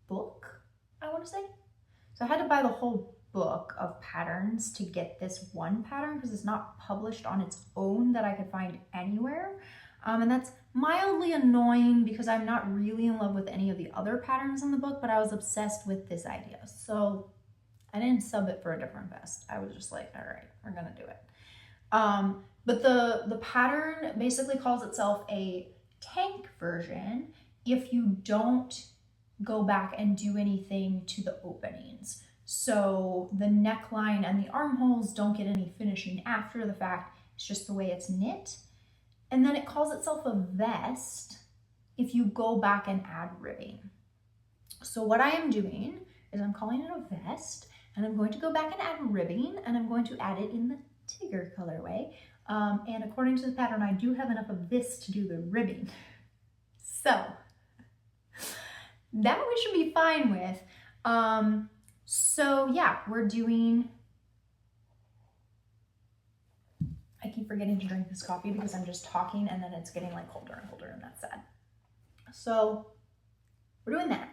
book, I want to say. So I had to buy the whole book of patterns to get this one pattern because it's not published on its own that I could find anywhere. And that's mildly annoying because I'm not really in love with any of the other patterns in the book, but I was obsessed with this idea. So I didn't sub it for a different vest. I was just like, all right, we're gonna do it. But the pattern basically calls itself a tank version if you don't go back and do anything to the openings. So the neckline and the armholes don't get any finishing after the fact. It's just the way it's knit. And then it calls itself a vest if you go back and add ribbing. So what I am doing is I'm calling it a vest, and I'm going to go back and add ribbing, and I'm going to add it in the Tigger colorway. And according to the pattern, I do have enough of this to do the ribbing. So that we should be fine with. So yeah, we're doing, I keep forgetting to drink this coffee because I'm just talking and then it's getting like colder and colder, and that's sad. So we're doing that.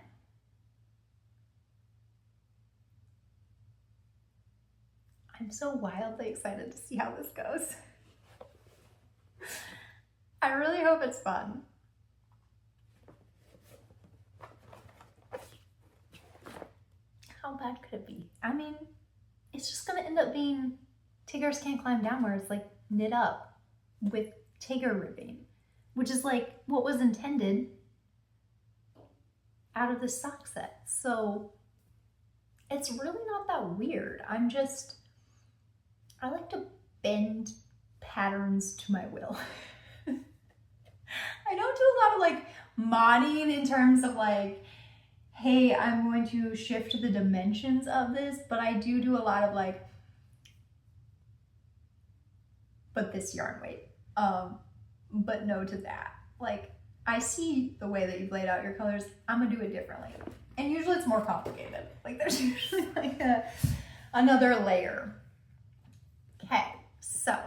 I'm so wildly excited to see how this goes. I really hope it's fun. How bad could it be? I mean, it's just gonna end up being Tiggers Can't Climb Down, where it's like knit up with Tigger ribbing, which is like what was intended out of the sock set. So it's really not that weird. I like to bend patterns to my will. I don't do a lot of like modding in terms of like, hey, I'm going to shift the dimensions of this, but I do a lot of like, but this yarn weight, but no to that. Like, I see the way that you've laid out your colors, I'm gonna do it differently. And usually it's more complicated. Like there's usually like another layer. Okay, so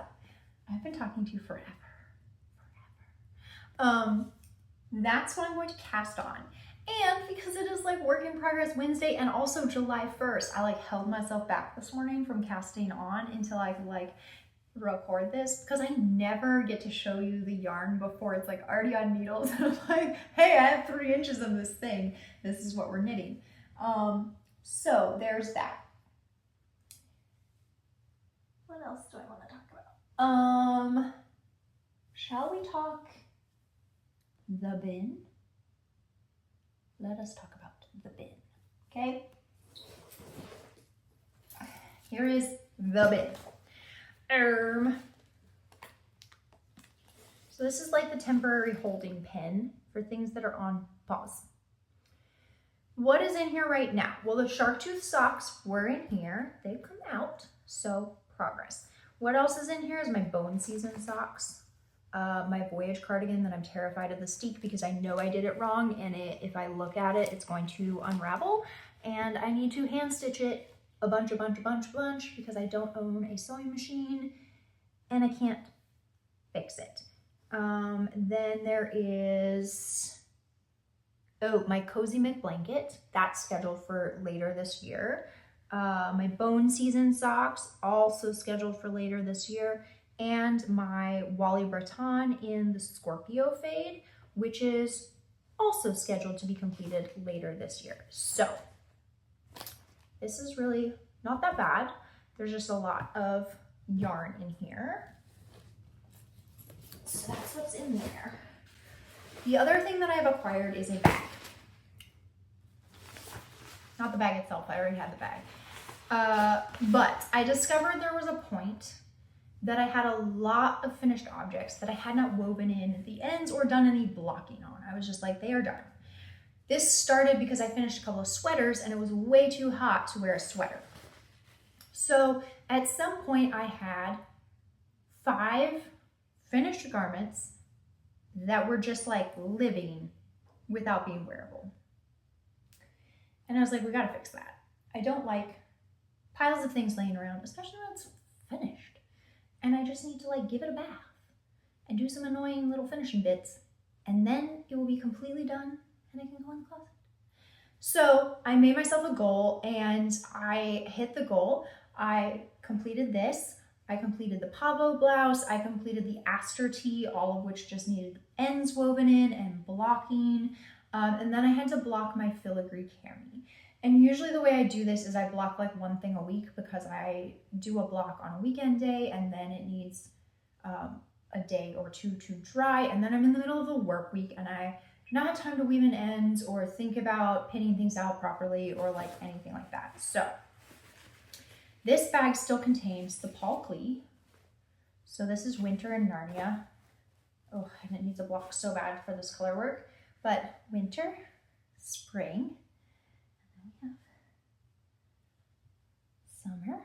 I've been talking to you forever. That's what I'm going to cast on. And because it is like work in progress Wednesday and also July 1st, I like held myself back this morning from casting on until I could like record this, because I never get to show you the yarn before it's like already on needles. And I'm like, hey, I have 3 inches of this thing. This is what we're knitting. So there's that. What else do I want to talk about? Shall we talk the bin? Let us talk about the bin, okay? Here is the bin. So this is like the temporary holding pin for things that are on pause. What is in here right now? Well, the shark tooth socks were in here. They've come out, so progress. What else is in here is my bone season socks. My voyage cardigan that I'm terrified of the steek because I know I did it wrong, and if I look at it, it's going to unravel, and I need to hand stitch it a bunch because I don't own a sewing machine and I can't fix it. Then there is, oh, my Cozy Mick blanket. That's scheduled for later this year. My bone season socks, also scheduled for later this year. And my Wally Breton in the Scorpio fade, which is also scheduled to be completed later this year. So this is really not that bad. There's just a lot of yarn in here. So that's what's in there. The other thing that I've acquired is a bag. Not the bag itself, I already had the bag. But I discovered there was a point that I had a lot of finished objects that I had not woven in the ends or done any blocking on. I was just like, they are done. This started because I finished a couple of sweaters and it was way too hot to wear a sweater. So at some point I had 5 finished garments that were just like living without being wearable. And I was like, we gotta fix that. I don't like piles of things laying around, especially when it's finished. And I just need to like give it a bath and do some annoying little finishing bits, and then it will be completely done and I can go in the closet. So I made myself a goal and I hit the goal. I completed this. I completed the pavo blouse. I completed the aster tee, all of which just needed ends woven in and blocking. And then I had to block my filigree cami. And usually the way I do this is I block like one thing a week because I do a block on a weekend day and then it needs a day or two to dry. And then I'm in the middle of a work week and I do not have time to weave in ends or think about pinning things out properly or like anything like that. So this bag still contains the Paul Klee. So this is Winter in Narnia. Oh, and it needs a block so bad for this color work. But winter, spring, summer.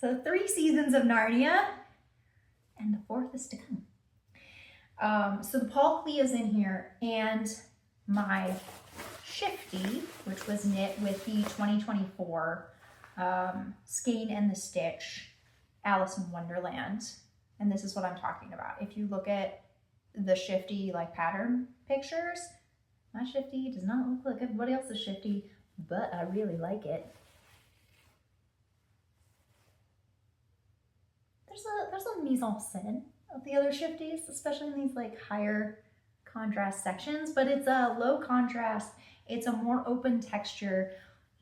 So 3 seasons of Narnia, and the 4th is to come. So the Paul Klee is in here, and my shifty, which was knit with the 2024 Skein and the Stitch Alice in Wonderland. And this is what I'm talking about. If you look at the shifty like pattern pictures, my shifty does not look like everybody else's shifty, but I really like it. There's a mise-en-scène of the other shifties, especially in these like higher contrast sections, but it's a low contrast. It's a more open texture.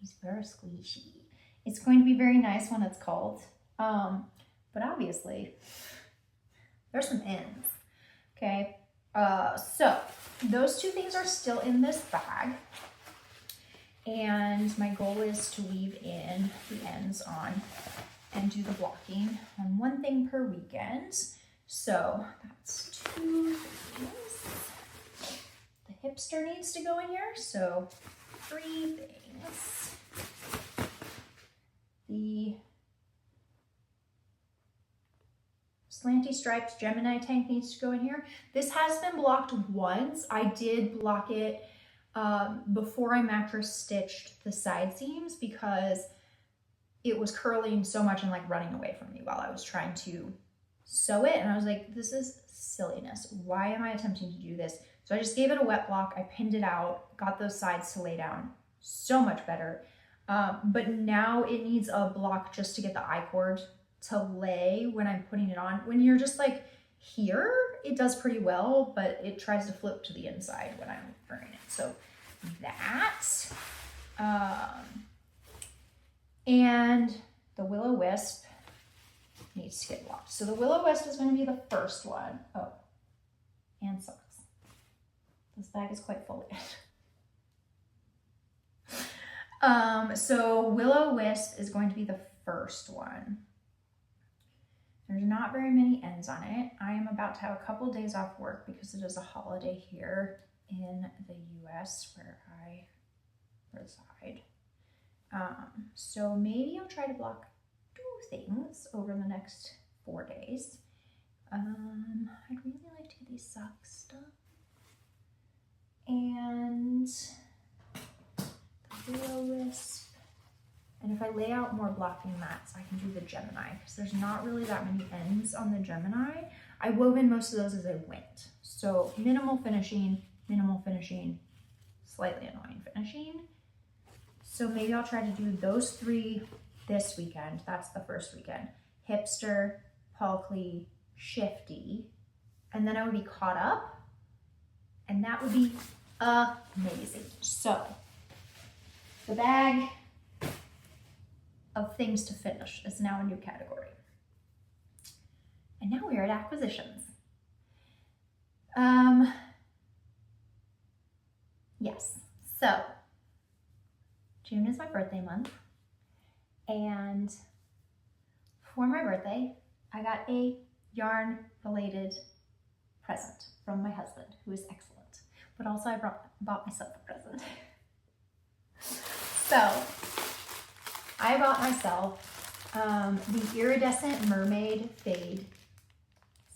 It's very squishy. It's going to be very nice when it's cold. But obviously there's some ends. Okay. So those 2 things are still in this bag. And my goal is to weave in the ends on and do the blocking on 1 thing per weekend. So that's 2 things. The hipster needs to go in here, so 3 things. The slanty striped Gemini tank needs to go in here. This has been blocked once. I did block it before I mattress stitched the side seams because it was curling so much and like running away from me while I was trying to sew it. And I was like, this is silliness. Why am I attempting to do this? So I just gave it a wet block. I pinned it out, got those sides to lay down so much better. But now it needs a block just to get the I-cord to lay when I'm putting it on. When you're just like here, it does pretty well, but it tries to flip to the inside when I'm wearing it. So that, and the Will-O-Wisp needs to get blocked. So the Will-O-Wisp is going to be the first one. Oh, and socks. This bag is quite full again. So Will-O-Wisp is going to be the first one. There's not very many ends on it. I am about to have a couple days off work because it is a holiday here in the US where I reside. So maybe I'll try to block 2 things over the next 4 days. I'd really like to get these socks stuff. And the willow wisp. And if I lay out more blocking mats, I can do the Gemini because there's not really that many ends on the Gemini. I wove in most of those as I went. So minimal finishing, slightly annoying finishing. So maybe I'll try to do those 3 this weekend. That's the first weekend. Hipster, Paul Klee, Shifty. And then I would be caught up. And that would be amazing. So the bag of things to finish is now a new category. And now we are at acquisitions. Yes, so June is my birthday month, and for my birthday, I got a yarn related present from my husband, who is excellent, but also I bought myself a present. So I bought myself the Iridescent Mermaid Fade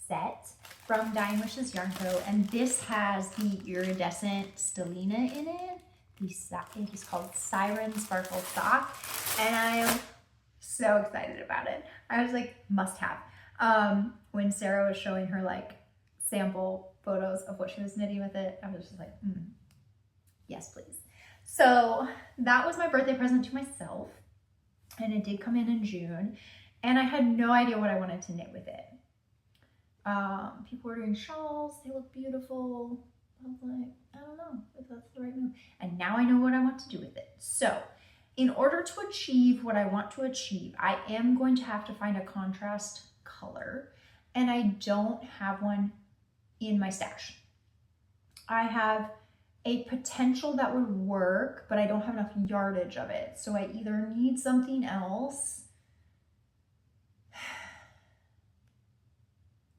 set from Dying Wishes Yarn Co. And this has the iridescent stellina in it. It is called Siren Sparkle Sock. And I am so excited about it. I was like, must have. When Sarah was showing her like sample photos of what she was knitting with it, I was just like, yes, please. So that was my birthday present to myself. And it did come in June. And I had no idea what I wanted to knit with it. People were doing shawls, they look beautiful. I was like, I don't know if that's the right move. And now I know what I want to do with it. So in order to achieve what I want to achieve, I am going to have to find a contrast color, and I don't have one in my stash. I have a potential that would work, but I don't have enough yardage of it. So I either need something else,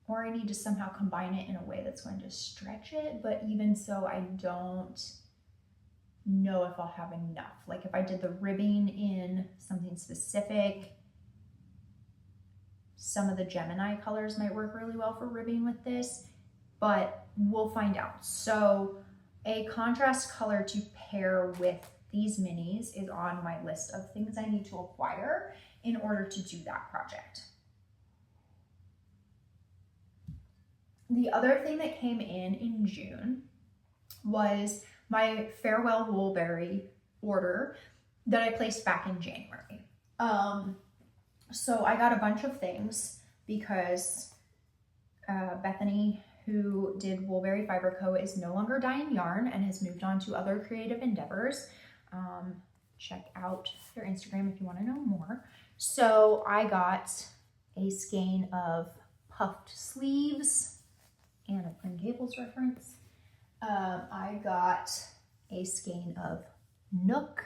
or I need to somehow combine it in a way that's going to stretch it. But even so, I don't know if I'll have enough. Like if I did the ribbing in something specific, some of the Gemini colors might work really well for ribbing with this, but we'll find out. So a contrast color to pair with these minis is on my list of things I need to acquire in order to do that project. The other thing that came in June was my Farewell Woolberry order that I placed back in January. So I got a bunch of things because Bethany, who did Woolberry Fiber Co., is no longer dyeing yarn and has moved on to other creative endeavors. Check out their Instagram if you want to know more. So I got a skein of puffed sleeves and a Glen Gables reference. I got a skein of Nook.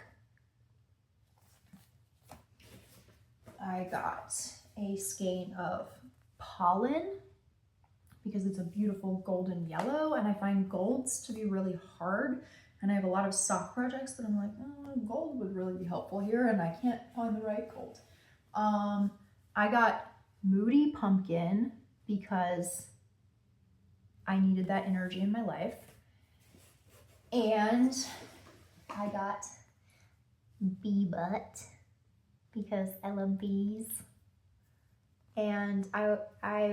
I got a skein of Pollen because it's a beautiful golden yellow, and I find golds to be really hard, and I have a lot of sock projects that I'm like, oh, gold would really be helpful here, and I can't find the right gold. I got Moody Pumpkin because I needed that energy in my life. And I got Bee Butt because I love bees. And I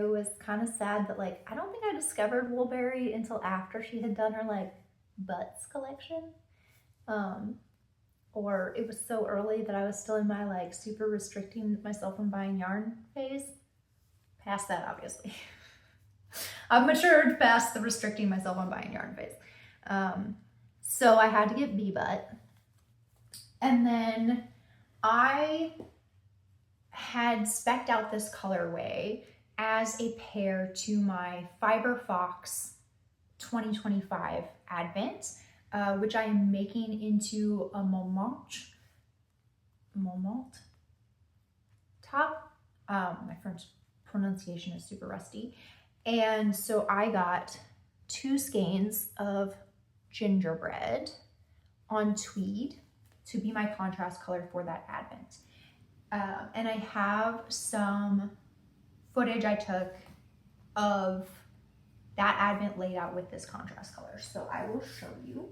was kind of sad that like, I don't think I discovered Woolberry until after she had done her like butts collection. Or it was so early that I was still in my like super restricting myself from buying yarn phase. Past that, obviously. I've matured past the restricting myself on buying yarn phase. So I had to get Bee Butt. And then I had spec'd out this colorway as a pair to my Fiber Fox 2025 Advent, which I am making into a Momont top. My friend's pronunciation is super rusty. And so I got 2 skeins of gingerbread on tweed to be my contrast color for that Advent. And I have some footage I took of that Advent laid out with this contrast color. So I will show you.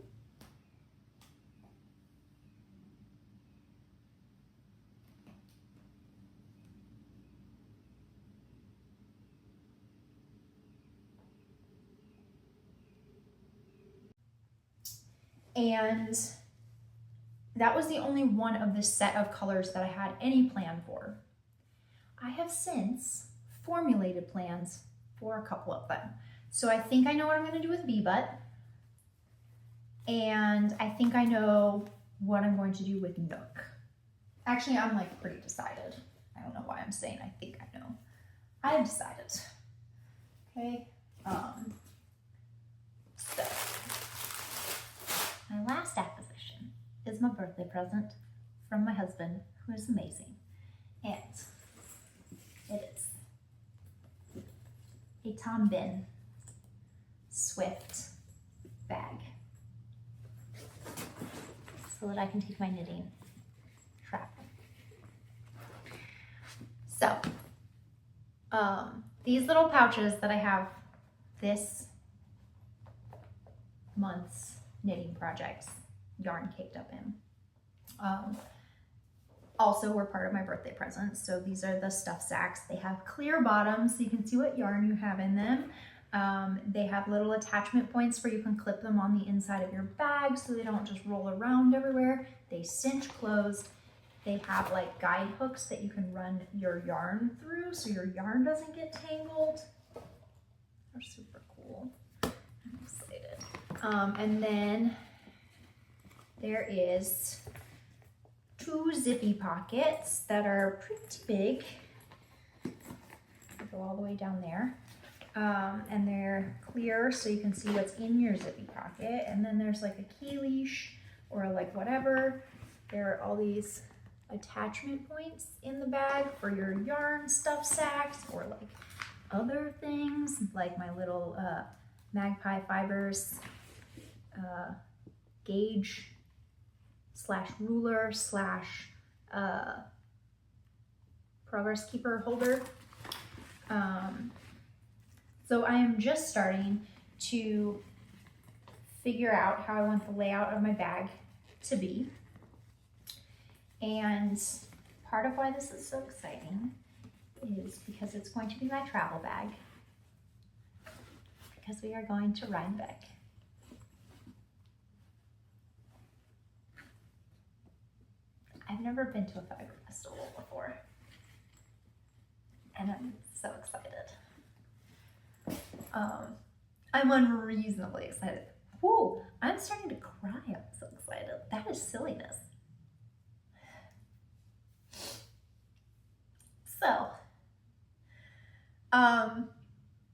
And that was the only one of this set of colors that I had any plan for. I have since formulated plans for a couple of them. So I think I know what I'm going to do with Bee Butt. And I think I know what I'm going to do with Nook. Actually, I'm like pretty decided. I don't know why I'm saying I think I know. I have decided. Okay. So my last acquisition is my birthday present from my husband, who is amazing. And it is a Tom Bin Swift bag so that I can take my knitting traveling. So, these little pouches that I have this month's knitting projects yarn caked up in also were part of my birthday present. So these are the stuff sacks. They have clear bottoms so you can see what yarn you have in them. They have little attachment points where you can clip them on the inside of your bag so they don't just roll around everywhere. They cinch closed. They have like guide hooks that you can run your yarn through so your yarn doesn't get tangled. They're super cool. I'm excited. And then there is 2 zippy pockets that are pretty big. They go all the way down there. And they're clear so you can see what's in your zippy pocket. And then there's like a key leash or like whatever. There are all these attachment points in the bag for your yarn stuff sacks or like other things like my little Magpie Fibers gauge slash ruler slash progress keeper holder. So I am just starting to figure out how I want the layout of my bag to be. And part of why this is so exciting is because it's going to be my travel bag, because we are going to Rhinebeck. I've never been to a fiber festival before, and I'm so excited. I'm unreasonably excited. Whoa, I'm starting to cry. I'm so excited. That is silliness. So,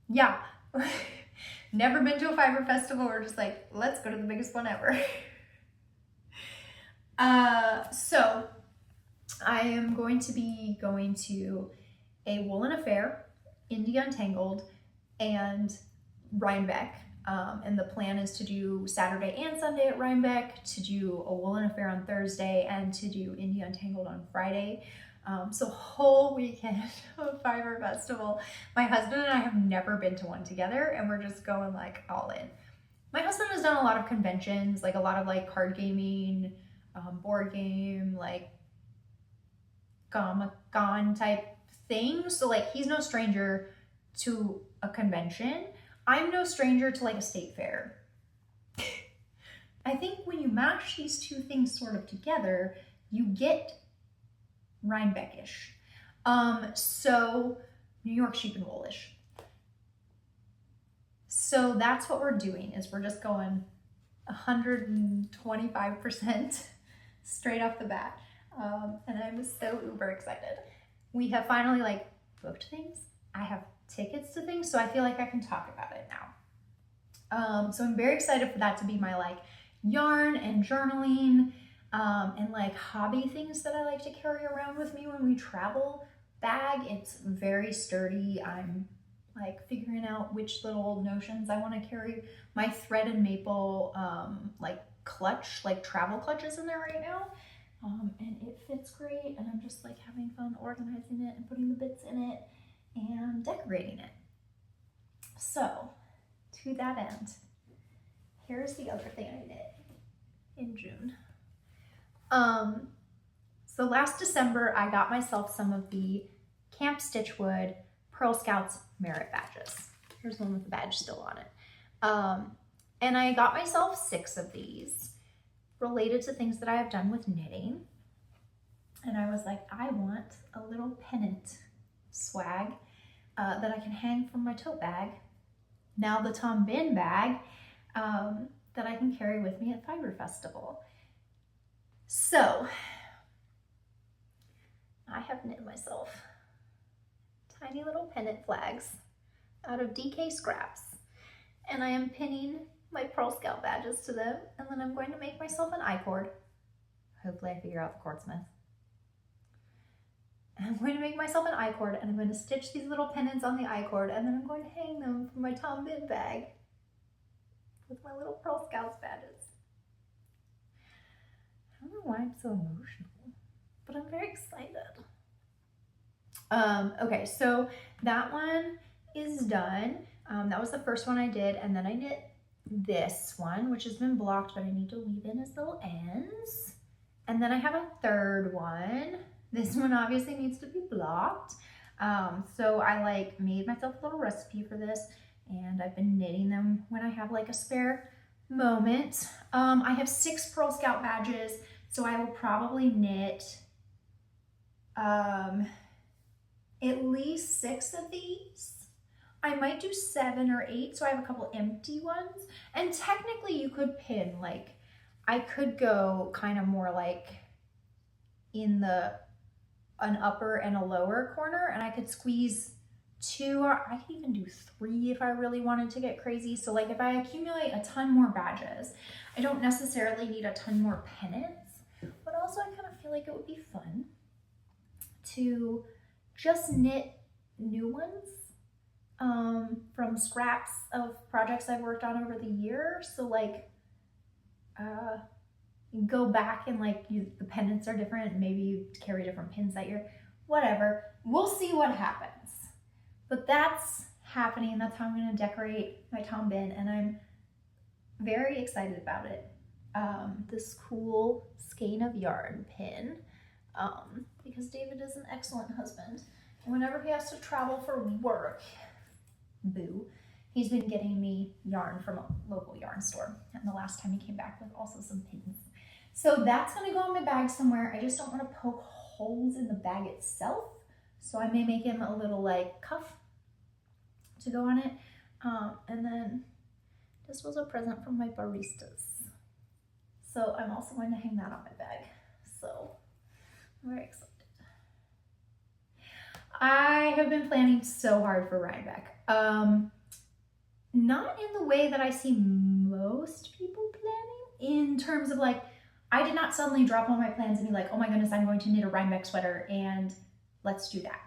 yeah, never been to a fiber festival. We're just like, let's go to the biggest one ever. So I am going to be going to a Woolen Affair, Indie Untangled, and Rhinebeck. And the plan is to do Saturday and Sunday at Rhinebeck, to do a Woolen Affair on Thursday, and to do Indie Untangled on Friday. So whole weekend of fiber festival. My husband and I have never been to one together, and we're just going like all in. My husband has done a lot of conventions, like a lot of like card gaming, board game, like Comic-Con type things. So like he's no stranger to a convention. I'm no stranger to like a state fair. I think when you mash these two things sort of together, you get Rhinebeck-ish. So New York sheep and wool-ish. So that's what we're doing, is we're just going 125% straight off the bat. And I'm so uber excited. We have finally like booked things. I have tickets to things, so I feel like I can talk about it now. So I'm very excited for that to be my like yarn and journaling and like hobby things that I like to carry around with me when we travel. bag. It's very sturdy. I'm like figuring out which little notions I want to carry. My thread and maple like clutch, like travel clutches in there right now. And it fits great, and I'm just like having fun organizing it and putting the bits in it and decorating it. So to that end, here's the other thing I knit in June. So last December, I got myself some of the Camp Stitchwood Pearl Scouts merit badges. Here's one with the badge still on it. And I got myself 6 of these related to things that I have done with knitting. And I was like, I want a little pennant swag that I can hang from my tote bag, now the Tom Bin bag, that I can carry with me at Fiber Festival. So I have knit myself tiny little pennant flags out of DK scraps, and I am pinning my Pearl Scout badges to them, and then I'm going to make myself an I-cord. Hopefully I figure out the cordsmith. And I'm going to make myself an I-cord, and I'm going to stitch these little pennants on the I-cord, and then I'm going to hang them from my Tom Bin bag with my little Pearl Scouts badges. I don't know why I'm so emotional, but I'm very excited. Okay, so that one is done. That was the first one I did, and then I knit this one, which has been blocked, but I need to weave in its little ends. And then I have a third one. This one obviously needs to be blocked. So I like made myself a little recipe for this, and I've been knitting them when I have like a spare moment. I have 6 Pearl Scout badges, so I will probably knit at least 6 of these. I might do 7 or 8, so I have a couple empty ones. And technically you could pin, like, I could go kind of more like in an upper and a lower corner, and I could squeeze 2, or I could even do 3 if I really wanted to get crazy. So like if I accumulate a ton more badges, I don't necessarily need a ton more pennants, but also I kind of feel like it would be fun to just knit new ones from scraps of projects I've worked on over the year. So like you go back and like the pennants are different, maybe you carry different pins that year, whatever. We'll see what happens. But that's happening. That's how I'm going to decorate my Tom Bin, and I'm very excited about it. This cool skein of yarn pin, because David is an excellent husband, and whenever he has to travel for work, boo, he's been getting me yarn from a local yarn store, and the last time he came back with also some pins. So that's going to go in my bag somewhere. I just don't want to poke holes in the bag itself, so I may make him a little like cuff to go on it. And then this was a present from my baristas, so I'm also going to hang that on my bag. So I'm very excited. I have been planning so hard for Rhinebeck. Not in the way that I see most people planning, in terms of like, I did not suddenly drop all my plans and be like, oh my goodness, I'm going to knit a Rhinebeck sweater and let's do that.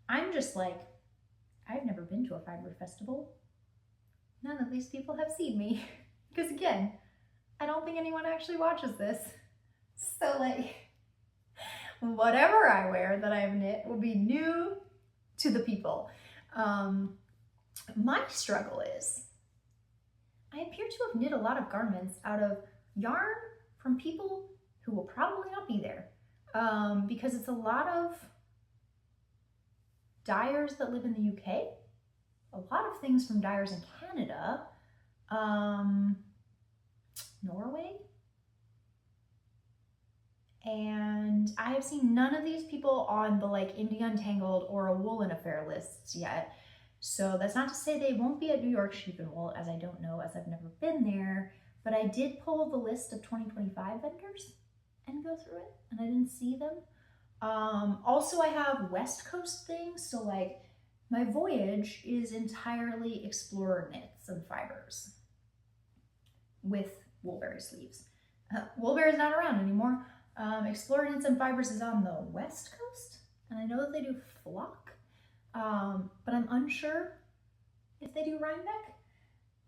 I'm just like, I've never been to a fiber festival. None of these people have seen me. Because again, I don't think anyone actually watches this. So like, whatever I wear that I've knit will be new to the people. My struggle is, I appear to have knit a lot of garments out of yarn from people who will probably not be there. Because it's a lot of dyers that live in the UK, a lot of things from dyers in Canada, Norway, and I have seen none of these people on the like Indie Untangled or a Woolen Affair lists yet. So that's not to say they won't be at New York Sheep and Wool, as I don't know, as I've never been there, but I did pull the list of 2025 vendors and go through it, and I didn't see them. Also, I have West Coast things, so like my voyage is entirely explorer knits and fibers with woolberry sleeves. Woolberry's not around anymore. Explorer knits and fibers is on the West Coast, and I know that they do flock, but I'm unsure if they do Rhinebeck.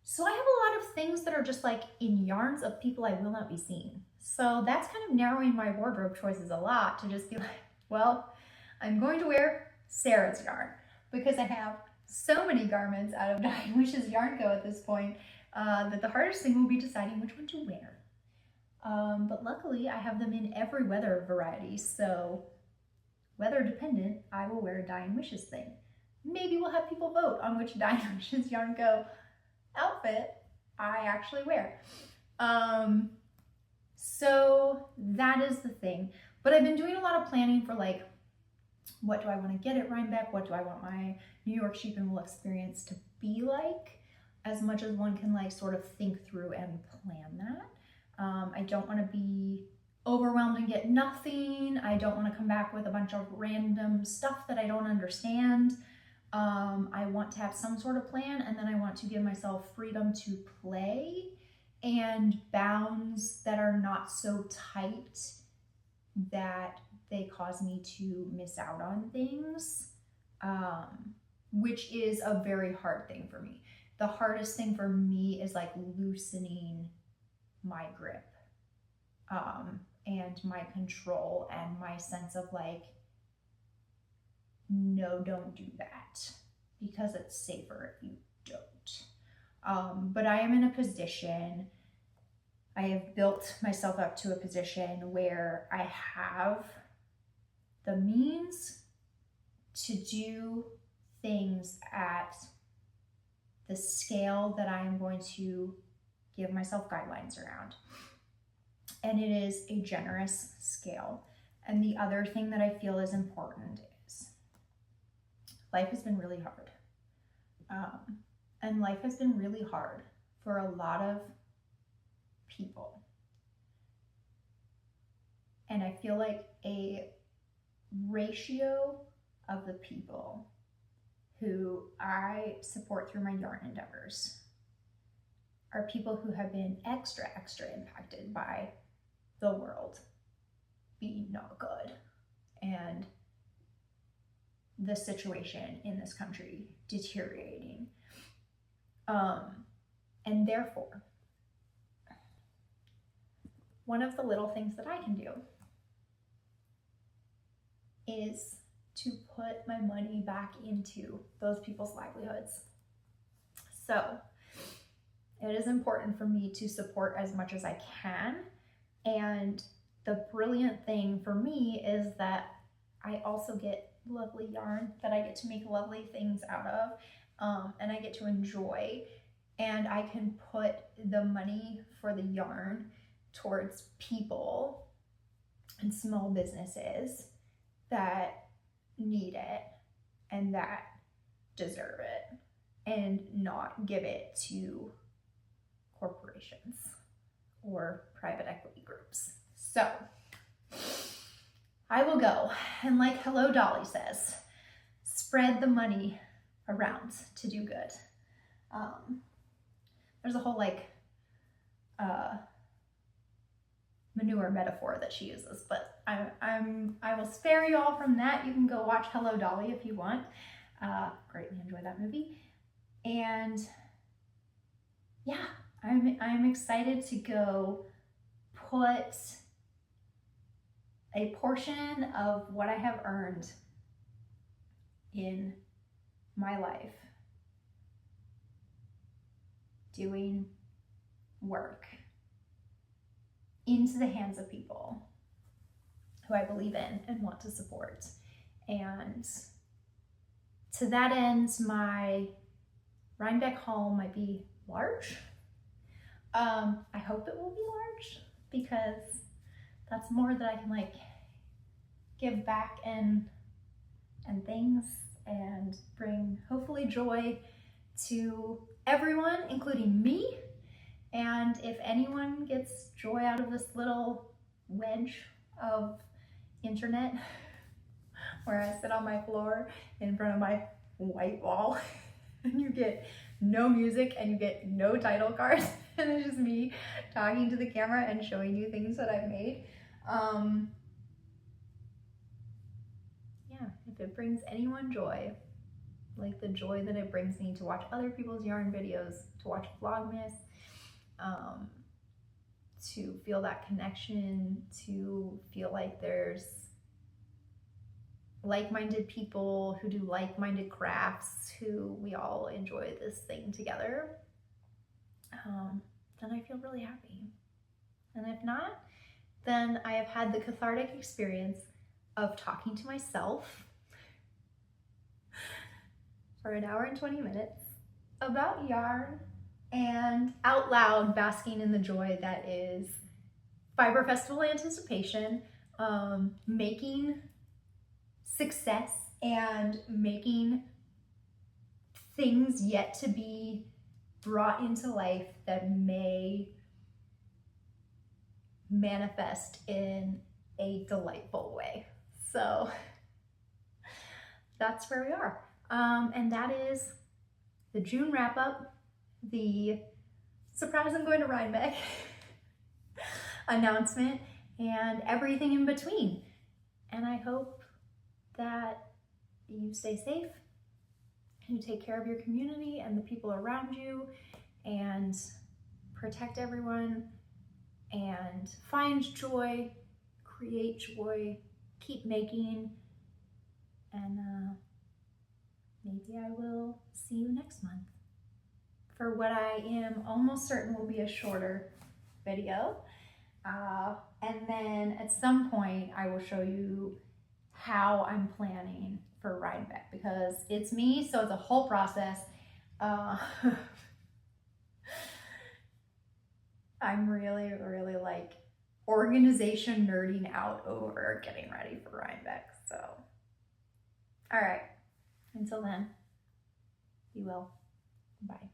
So I have a lot of things that are just like in yarns of people I will not be seeing. So that's kind of narrowing my wardrobe choices a lot to just be like, well, I'm going to wear Sarah's yarn because I have so many garments out of Dying Wishes Yarn Co at this point that the hardest thing will be deciding which one to wear. But luckily I have them in every weather variety, so weather dependent, I will wear a Dying Wishes thing. Maybe we'll have people vote on which Dying Wishes Yarn Co outfit I actually wear. So that is the thing. But I've been doing a lot of planning for like, what do I want to get at Rhinebeck? What do I want my New York sheep and wool experience to be like? As much as one can like sort of think through and plan that. I don't want to be overwhelmed and get nothing. I don't want to come back with a bunch of random stuff that I don't understand. I want to have some sort of plan, and then I want to give myself freedom to play and bounds that are not so tight that they cause me to miss out on things, which is a very hard thing for me. The hardest thing for me is like loosening my grip and my control and my sense of like, no, don't do that because it's safer if you don't. But I am in a position, I have built myself up to a position where I have the means to do things at the scale that I am going to give myself guidelines around. And it is a generous scale. And the other thing that I feel is important is life has been really hard. And life has been really hard for a lot of people. And I feel like a ratio of the people who I support through my yarn endeavors are people who have been extra impacted by the world being not good and the situation in this country deteriorating. And therefore, one of the little things that I can do is to put my money back into those people's livelihoods. So it is important for me to support as much as I can. And the brilliant thing for me is that I also get lovely yarn that I get to make lovely things out of, and I get to enjoy, and I can put the money for the yarn towards people and small businesses that need it and that deserve it, and not give it to corporations or private equity groups. So I will go, and like Hello Dolly says, spread the money around to do good. There's a whole like manure metaphor that she uses, but I will spare you all from that. You can go watch Hello Dolly if you want. Greatly enjoy that movie. And yeah, I'm excited to go put a portion of what I have earned in my life doing work into the hands of people who I believe in and want to support. And to that end, my Rhinebeck haul might be large. I hope it will be large because that's more that I can like give back and things and bring hopefully joy to everyone, including me. And if anyone gets joy out of this little wedge of internet where I sit on my floor in front of my white wall and you get no music and you get no title cards and it's just me talking to the camera and showing you things that I've made. Yeah, if it brings anyone joy, like the joy that it brings me to watch other people's yarn videos, to watch Vlogmas, to feel that connection, to feel like there's like-minded people who do like-minded crafts, who we all enjoy this thing together, then I feel really happy. And if not, then I have had the cathartic experience of talking to myself for an hour and 20 minutes about yarn and out loud basking in the joy that is Fiber Festival anticipation, making success and making things yet to be brought into life that may manifest in a delightful way. So that's where we are. And that is the June wrap up, the surprise I'm going to Rhinebeck announcement, and everything in between. And I hope that you stay safe and you take care of your community and the people around you and protect everyone and find joy, create joy, keep making, and maybe I will see you next month for what I am almost certain will be a shorter video. And then at some point I will show you how I'm planning for Rhinebeck, because it's me, so it's a whole process. I'm really, really like organization nerding out over getting ready for Rhinebeck. So, all right, until then, be well. Bye.